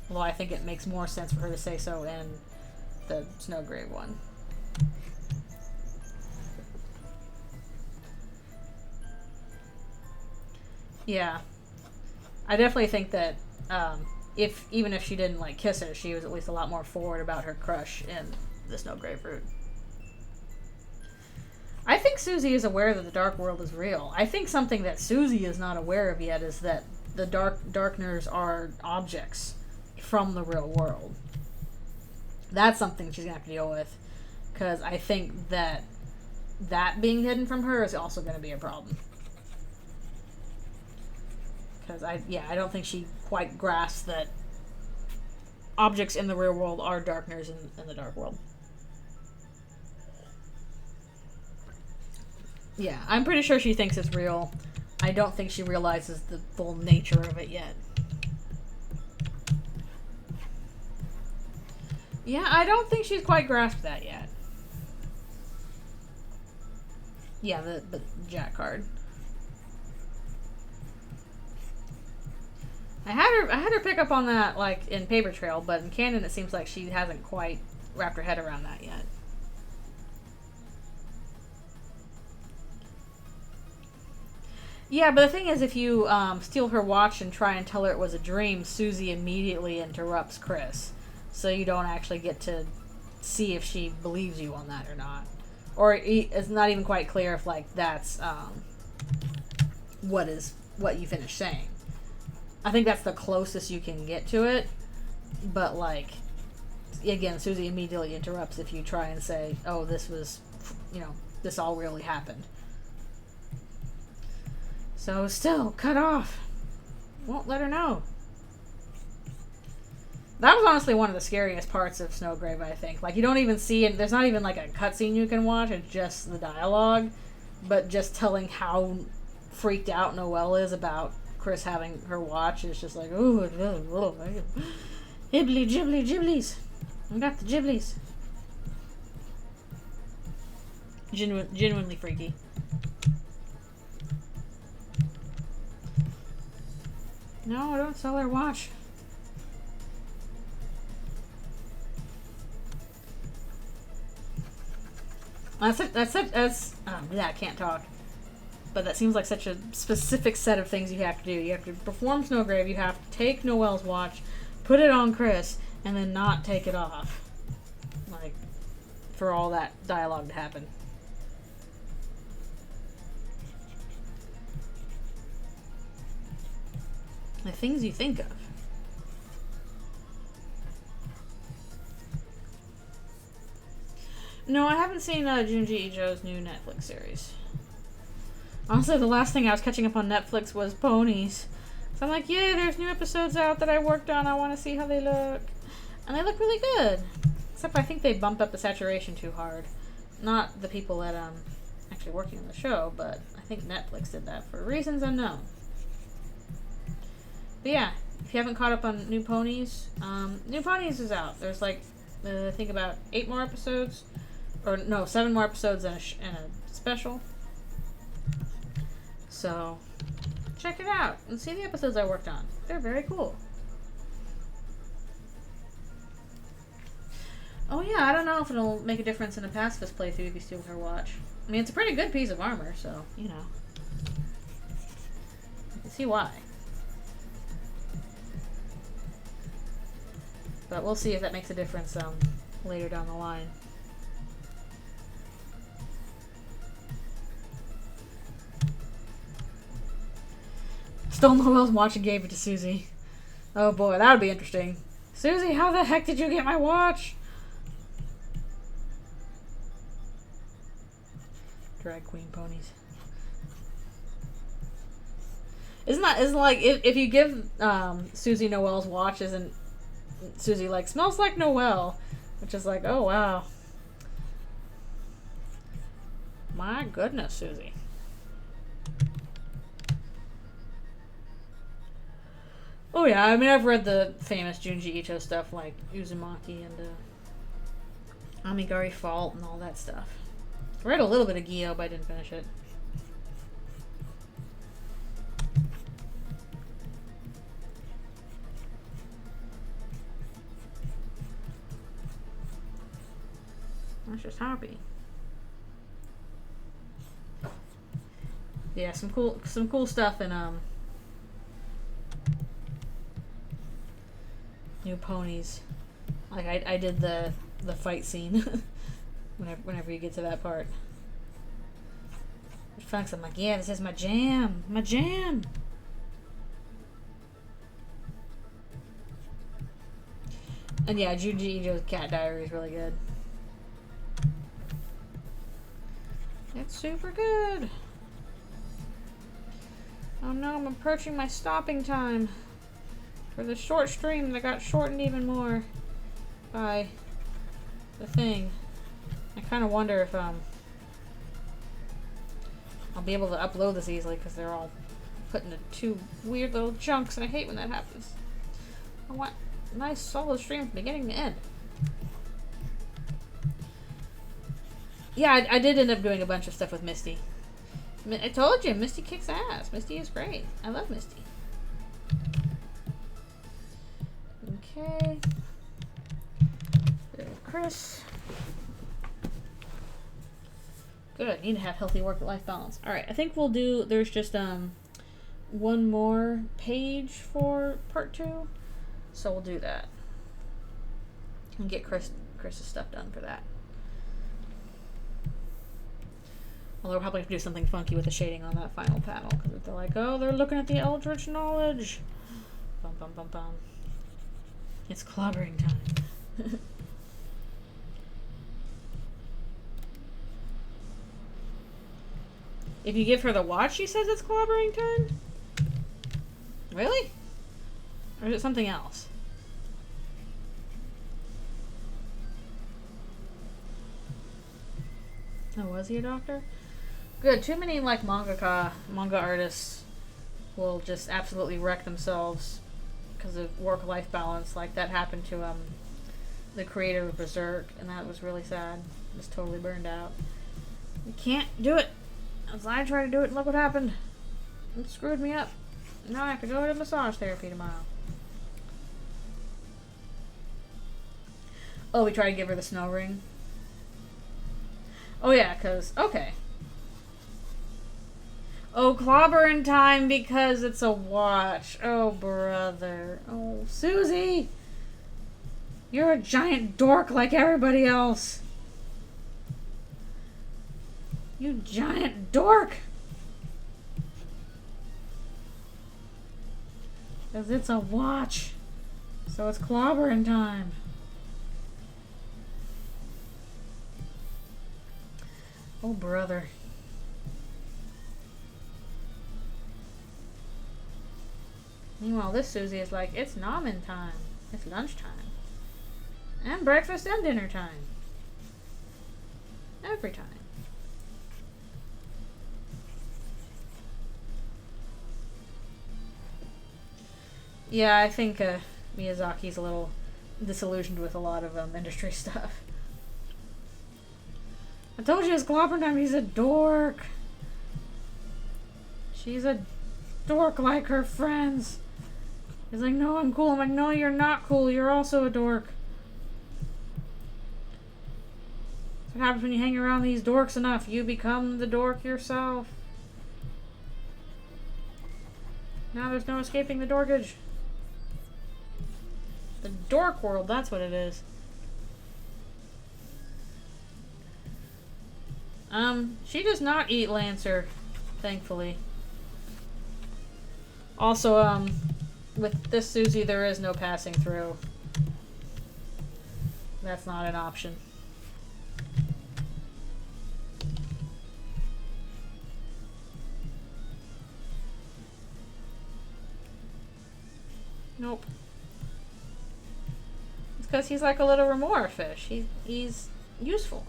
Although I think it makes more sense for her to say so in the Snowgrave one. Yeah. I definitely think that even if she didn't, like, kiss her, she was at least a lot more forward about her crush in the Snowgrave route. I think Susie is aware that the dark world is real. I think something that Susie is not aware of yet is that the darkners are objects from the real world. That's something she's going to have to deal with. Because I think that being hidden from her is also going to be a problem. Because I don't think she quite grasps that objects in the real world are darkners in the dark world. Yeah, I'm pretty sure she thinks it's real. I don't think she realizes the full nature of it yet. Yeah, I don't think she's quite grasped that yet. Yeah, the Jack card. I had her pick up on that, like, in Paper Trail, but in canon it seems like she hasn't quite wrapped her head around that yet. Yeah, but the thing is, if you steal her watch and try and tell her it was a dream, Susie immediately interrupts Chris. So you don't actually get to see if she believes you on that or not. Or it's not even quite clear if, like, that's what you finished saying. I think that's the closest you can get to it. But, like, again, Susie immediately interrupts if you try and say, oh, this was, this all really happened. So, still, cut off. Won't let her know. That was honestly one of the scariest parts of Snowgrave, I think. Like, you don't even see it. There's not even, like, a cutscene you can watch. It's just the dialogue. But just telling how freaked out Noelle is about Chris having her watch is just like, ooh, hibbly, jibbly, jibblies. I got the jibblies. Genuinely freaky. No, don't sell her watch. I can't talk. But that seems like such a specific set of things you have to do. You have to perform Snowgrave, you have to take Noelle's watch, put it on Chris, and then not take it off. Like, for all that dialogue to happen. The things you think of. No, I haven't seen Junji Ito's new Netflix series. Honestly, the last thing I was catching up on Netflix was Ponies. So I'm like, yay, there's new episodes out that I worked on. I want to see how they look. And they look really good. Except I think they bumped up the saturation too hard. Not the people that actually working on the show, but I think Netflix did that for reasons unknown. But yeah, if you haven't caught up on New Ponies, New Ponies is out. There's like, I think about 8 more episodes. Or no, 7 more episodes and a special. So, check it out and see the episodes I worked on. They're very cool. Oh yeah, I don't know if it'll make a difference in a pacifist playthrough if you steal her watch. I mean, it's a pretty good piece of armor, so, you know. You can see why. But we'll see if that makes a difference later down the line. Stole Noelle's watch and gave it to Susie. Oh boy, that would be interesting. Susie, how the heck did you get my watch? Drag queen ponies. Isn't like if you give Susie Noelle's watch, isn't Susie like smells like Noelle, which is like, oh wow, my goodness, Susie. Oh yeah, I mean, I've read the famous Junji Ito stuff like Uzumaki and Amigari Fault and all that stuff. I read a little bit of Gyo, but I didn't finish it. I was just happy. Yeah, some cool stuff in New Ponies. Like I did the fight scene whenever you get to that part. Funk's, I'm like, yeah, this is my jam. My jam. And yeah, Junji Ito's Cat Diary is really good. It's super good. Oh no, I'm approaching my stopping time for the short stream that got shortened even more by the thing. I kind of wonder if I'll be able to upload this easily because they're all put into 2 weird little chunks, and I hate when that happens. I want a nice solid stream from beginning to end. Yeah, I did end up doing a bunch of stuff with Misty. I told you, Misty kicks ass. Misty is great. I love Misty. Okay. There's Chris. Good. Need to have healthy work-life balance. All right. I think we'll do. There's just one more page for part 2, so we'll do that and get Chris's stuff done for that. Although we'll probably have to do something funky with the shading on that final panel, because they're like, oh, they're looking at the Eldritch Knowledge. Bum, bum, bum, bum. It's clobbering time. If you give her the watch, she says it's clobbering time? Really? Or is it something else? Oh, was he a doctor? Good. Too many like manga artists will just absolutely wreck themselves because of work-life balance. Like that happened to the creator of Berserk, and that was really sad. Just totally burned out. You can't do it. As I tried to do it, and look what happened. It screwed me up. Now I have to go to massage therapy tomorrow. Oh, we tried to give her the snow ring. Oh yeah, cause okay. Oh, clobbering time because it's a watch. Oh, brother. Oh, Susie. You're a giant dork like everybody else. You giant dork. Because it's a watch. So it's clobbering time. Oh, brother. Meanwhile, this Susie is like, it's Namen time. It's lunchtime. And breakfast and dinner time. Every time. Yeah, I think Miyazaki's a little disillusioned with a lot of industry stuff. I told you it's clobbering time. He's a dork. She's a dork like her friends. He's like, no, I'm cool. I'm like, no, you're not cool. You're also a dork. That's what happens when you hang around these dorks enough. You become the dork yourself. Now there's no escaping the dorkage. The dork world, that's what it is. She does not eat Lancer, thankfully. Also, with this Susie, there is no passing through. That's not an option. Nope. It's because he's like a little remora fish. He's useful.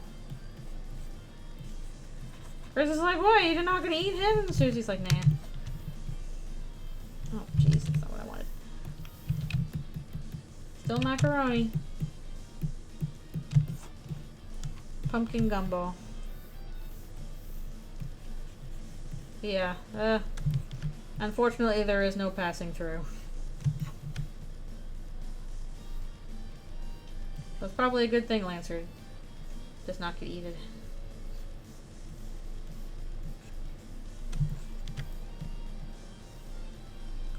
Chris is like, what? You're not gonna eat him? And Susie's like, nah. Oh, jeez, that's not what I wanted. Still macaroni. Pumpkin gumbo. Yeah, unfortunately there is no passing through. That's probably a good thing Lancer does not get eaten.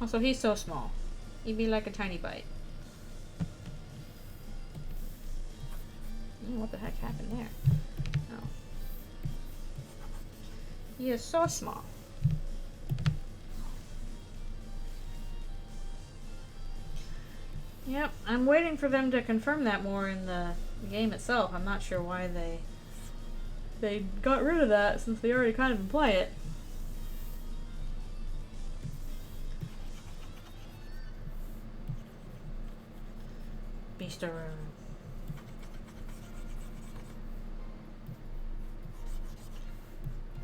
Also, he's so small. He'd be like a tiny bite. What the heck happened there? Oh. He is so small. Yep, I'm waiting for them to confirm that more in the game itself. I'm not sure why they got rid of that since they already kind of imply it. Beaster.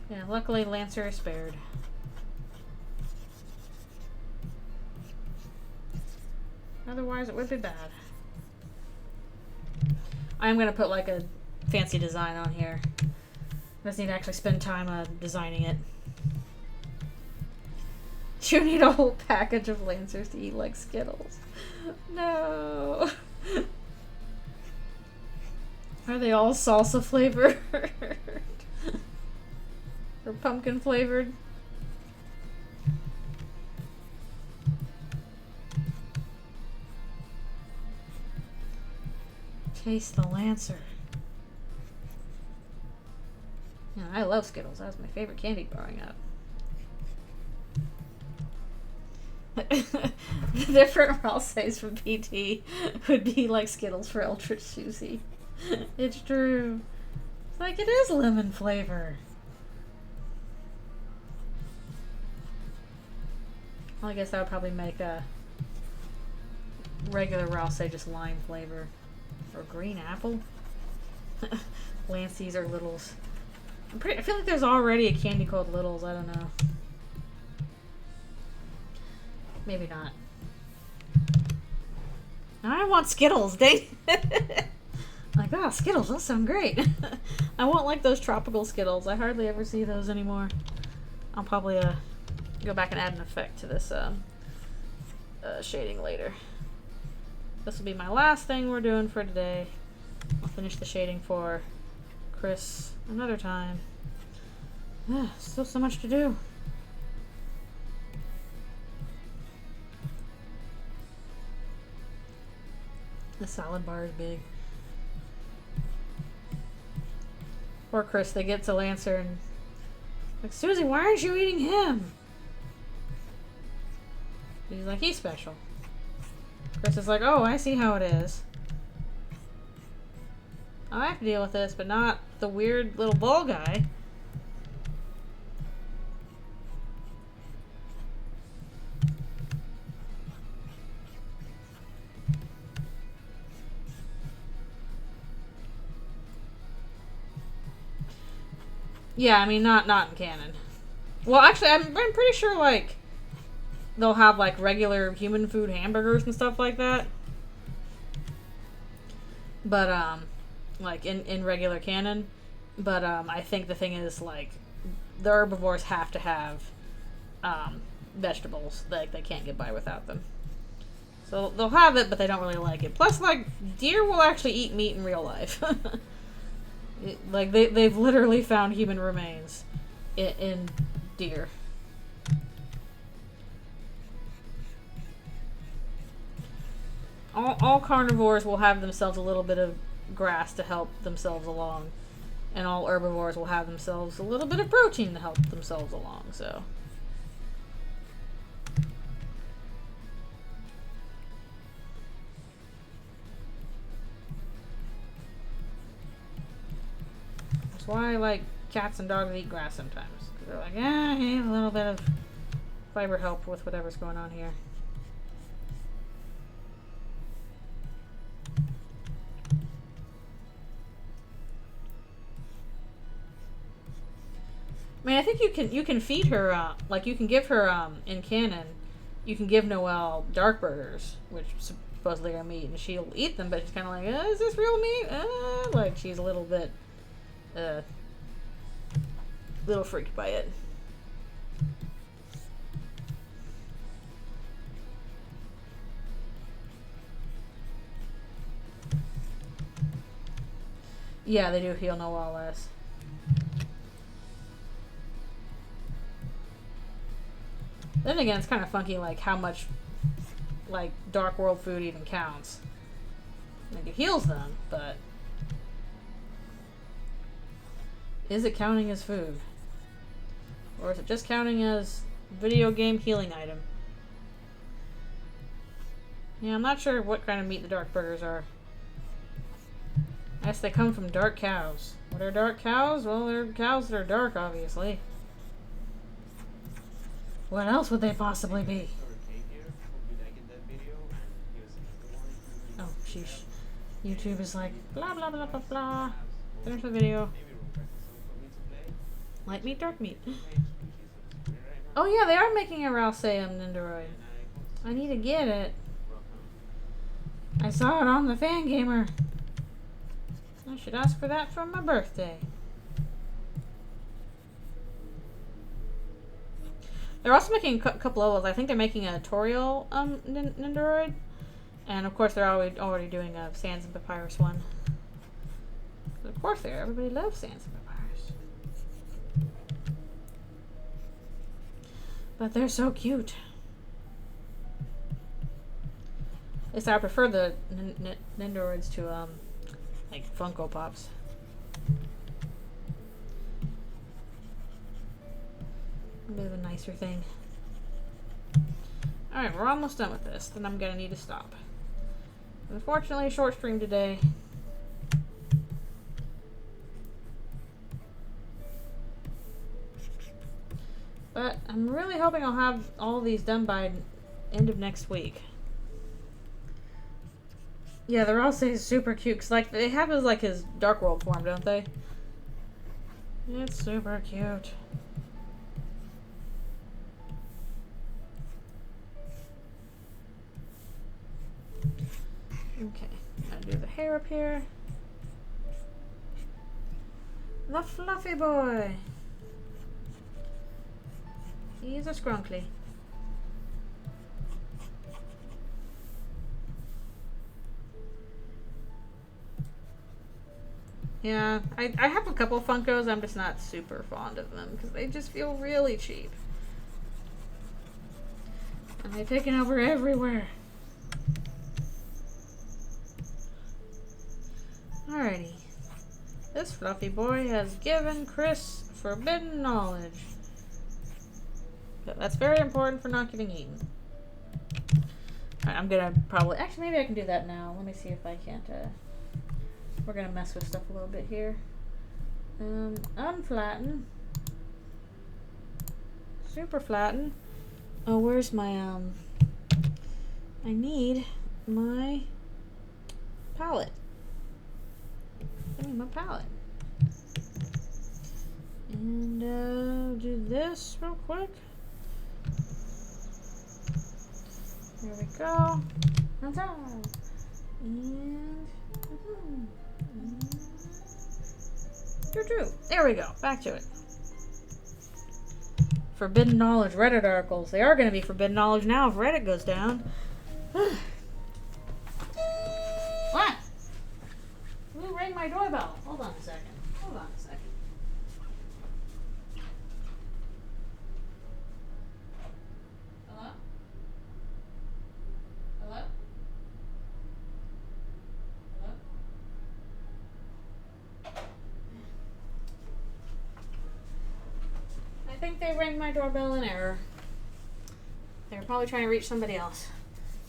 Yeah, luckily Lancer is spared. Otherwise it would be bad. I'm gonna put like a fancy design on here. I just need to actually spend time designing it. you need a whole package of Lancers to eat like Skittles. No. Are they all salsa flavored? Or pumpkin flavored? Taste the Lancer. Yeah, I love Skittles. That was my favorite candy growing up. The different Ralsei's from PT would be like Skittles for Ultra Juicy. It's true. It's like, it is lemon flavor. Well, I guess that would probably make a regular Ralsei just lime flavor. Or green apple. Lancey's or Littles. I feel like there's already a candy called Littles. I don't know. Maybe not. Now I want Skittles. Like, oh, Skittles, those sound great. I want like those tropical Skittles. I hardly ever see those anymore. I'll probably go back and add an effect to this shading later. This will be my last thing we're doing for today. I'll finish the shading for Chris another time. Still so much to do. The salad bar is big. Poor Chris, they get to Lancer and like, Susie, why aren't you eating him? He's like, he's special. Chris is like, oh, I see how it is. I have to deal with this, but not the weird little ball guy. Yeah, I mean, not in canon. Well, actually, I'm pretty sure, like, they'll have, like, regular human food hamburgers and stuff like that. But, like, in regular canon. But, I think the thing is, like, the herbivores have to have, vegetables. Like, they can't get by without them. So, they'll have it, but they don't really like it. Plus, like, deer will actually eat meat in real life. Like, they've literally found human remains in deer. All carnivores will have themselves a little bit of grass to help themselves along. And all herbivores will have themselves a little bit of protein to help themselves along, so. That's why, like, cats and dogs eat grass sometimes. Because they're like, I need a little bit of fiber help with whatever's going on here. I mean, I think you can feed her, like, you can give her, in canon, you can give Noelle dark burgers, which supposedly are meat, and she'll eat them, but she's kind of like, is this real meat? Like, she's a little bit, little freaked by it. Yeah, they do heal Noelle less. Then again, it's kind of funky, like, how much, like, Dark World food even counts. Like, it heals them, but is it counting as food? Or is it just counting as video game healing item? Yeah, I'm not sure what kind of meat the dark burgers are. I guess they come from dark cows. What are dark cows? Well, they're cows that are dark, obviously. What else would they possibly be? Oh, sheesh. YouTube is like, blah, blah, blah, blah, blah. Finish the video. Light meat, dark meat. Oh yeah, they are making a Ralsei Nendoroid. I need to get it. I saw it on the Fangamer. I should ask for that for my birthday. They're also making a couple levels. I think they're making a Toriel Nendoroid. And of course they're already doing a Sands and Papyrus one. Of course they are. Everybody loves Sands and Papyrus. But they're so cute. At least I prefer the Nendoroids to like Funko Pops. A bit of a nicer thing. Alright, we're almost done with this. Then I'm gonna need to stop. Unfortunately, a short stream today. But I'm really hoping I'll have all these done by end of next week. Yeah, they're all super cute. Cause like they have his Dark World form, don't they? It's super cute. Okay, gotta do the hair up here. The fluffy boy. He's a scrunkly. Yeah, I have a couple Funkos. I'm just not super fond of them because they just feel really cheap. And they've taken over everywhere. Alrighty. This fluffy boy has given Chris forbidden knowledge. But that's very important for not getting eaten. Alright, I'm gonna probably... Actually, maybe I can do that now. Let me see if I can't... We're gonna mess with stuff a little bit here. Unflatten. Super flatten. Oh, where's my, I need my palette. I need my palette. And, do this real quick. There we go. And there we go. Back to it. Forbidden knowledge Reddit articles. They are going to be forbidden knowledge now if Reddit goes down. What? Who rang my doorbell? Hold on a second. Hold on a second. Hello? Hello? Hello? I think they rang my doorbell in error. They were probably trying to reach somebody else.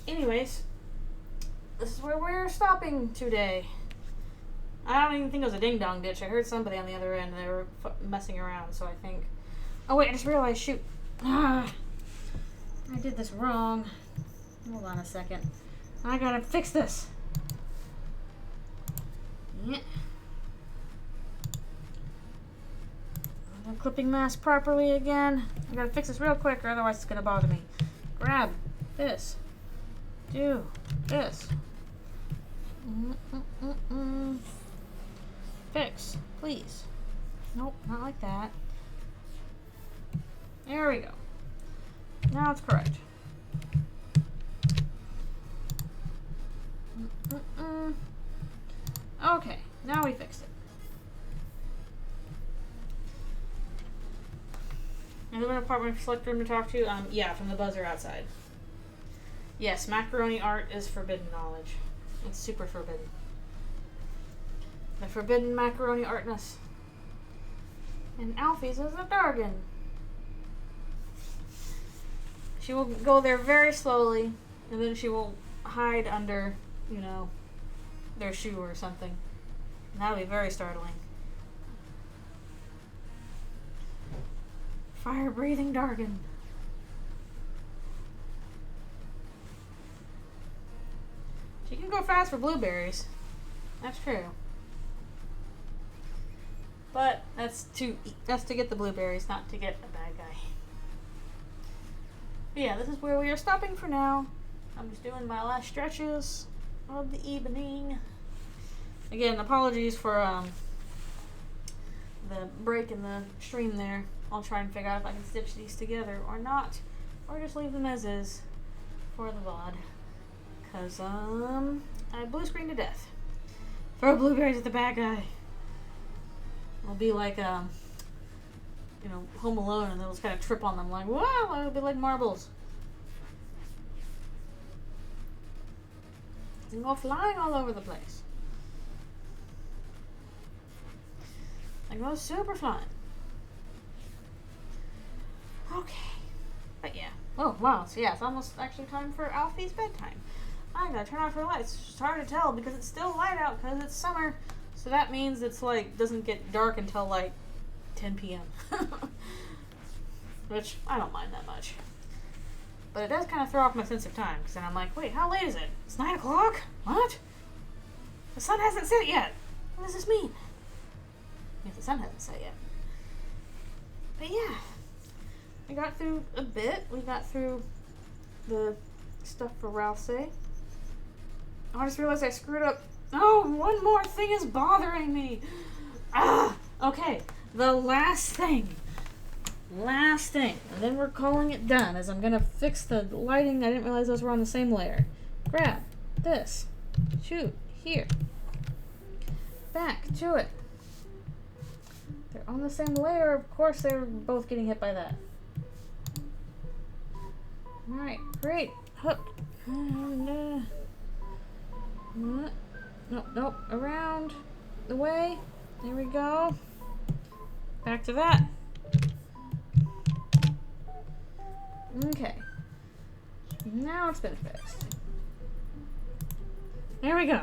Anyways, this is where we're stopping today. I don't even think it was a ding-dong ditch. I heard somebody on the other end. They were messing around, so I think... Oh, wait, I just realized, shoot. I did this wrong. Hold on a second. I gotta fix this. Yeah. I'm clipping mask properly again. I gotta fix this real quick, or otherwise it's gonna bother me. Grab this. Do this. Fix, please. Nope, not like that. There we go. Now it's correct. Okay, now we fixed it. I live in an apartment with a select room to talk to. Yeah, from the buzzer outside. Yes, macaroni art is forbidden knowledge. It's super forbidden. The forbidden macaroni artness. And Alfie's is a Dargan. She will go there very slowly, and then she will hide under, you know, their shoe or something. And that'll be very startling. Fire-breathing Dargan. She can go fast for blueberries. That's true. But that's to get the blueberries, not to get a bad guy. But yeah, this is where we are stopping for now. I'm just doing my last stretches of the evening. Again, apologies for the break in the stream there. I'll try and figure out if I can stitch these together or not. Or just leave them as is for the VOD. Because, I blue screen to death. Throw blueberries at the bad guy. It'll be like, you know, Home Alone, and they'll just kind of trip on them like, wow, it'll be like marbles. And go flying all over the place. They go super flying. Okay. But yeah. Oh, wow. So yeah, it's almost actually time for Alfie's bedtime. I gotta turn off her lights. It's hard to tell because it's still light out because it's summer. So that means it's like, doesn't get dark until like 10 p.m. Which, I don't mind that much. But it does kind of throw off my sense of time. Because then I'm like, wait, how late is it? It's 9 o'clock? What? The sun hasn't set yet. What does this mean? If the sun hasn't set yet. But yeah. I got through a bit. We got through the stuff for Rousey. I just realized I screwed up. Oh, one more thing is bothering me. Ah, okay. The last thing. Last thing. And then we're calling it done, as I'm going to fix the lighting. I didn't realize those were on the same layer. Grab this. Shoot. Here. Back to it. They're on the same layer. Of course, they're both getting hit by that. Alright, great. Hooked. And, nope. Around the way. There we go. Back to that. Okay. Now it's been fixed. There we go.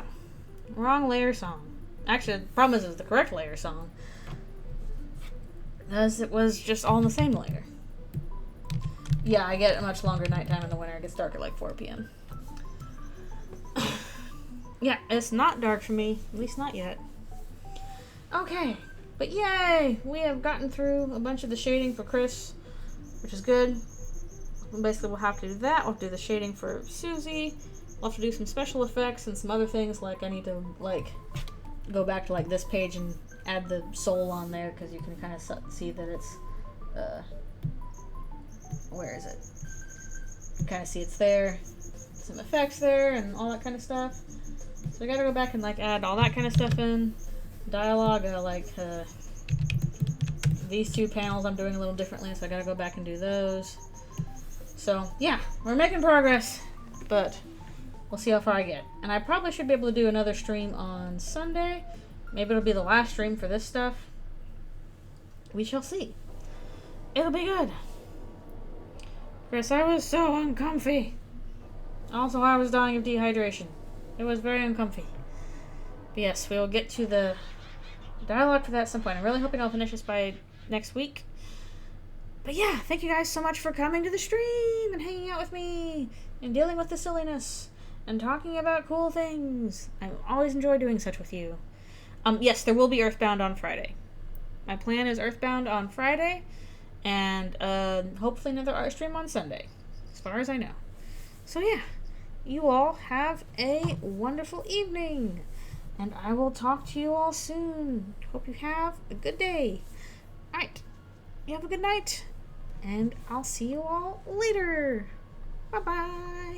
Wrong layer song. Actually, the problem is it's the correct layer song. As it was just all in the same layer. Yeah, I get a much longer nighttime in the winter. It gets dark at like 4 p.m. Yeah, it's not dark for me. At least not yet. Okay. But yay! We have gotten through a bunch of the shading for Chris, which is good. Basically, we'll have to do that. We'll have to do the shading for Susie. We'll have to do some special effects and some other things. Like, I need to, like, go back to, like, this page and add the soul on there, because you can kind of see that it's, where is it? You can kind of see it's there. Some effects there and all that kind of stuff. So I gotta go back and, like, add all that kind of stuff in. Dialogue, these two panels I'm doing a little differently, so I gotta go back and do those. So, yeah, we're making progress, but we'll see how far I get. And I probably should be able to do another stream on Sunday. Maybe it'll be the last stream for this stuff. We shall see. It'll be good. Chris, I was so uncomfy. Also, I was dying of dehydration. It was very uncomfy. But yes, we will get to the dialogue for that at some point. I'm really hoping I'll finish this by next week. But yeah, thank you guys so much for coming to the stream and hanging out with me and dealing with the silliness and talking about cool things. I always enjoy doing such with you. Yes, there will be Earthbound on Friday. My plan is Earthbound on Friday and hopefully another art stream on Sunday, as far as I know. So yeah, you all have a wonderful evening, and I will talk to you all soon. Hope you have a good day. Alright, you have a good night, and I'll see you all later. Bye-bye.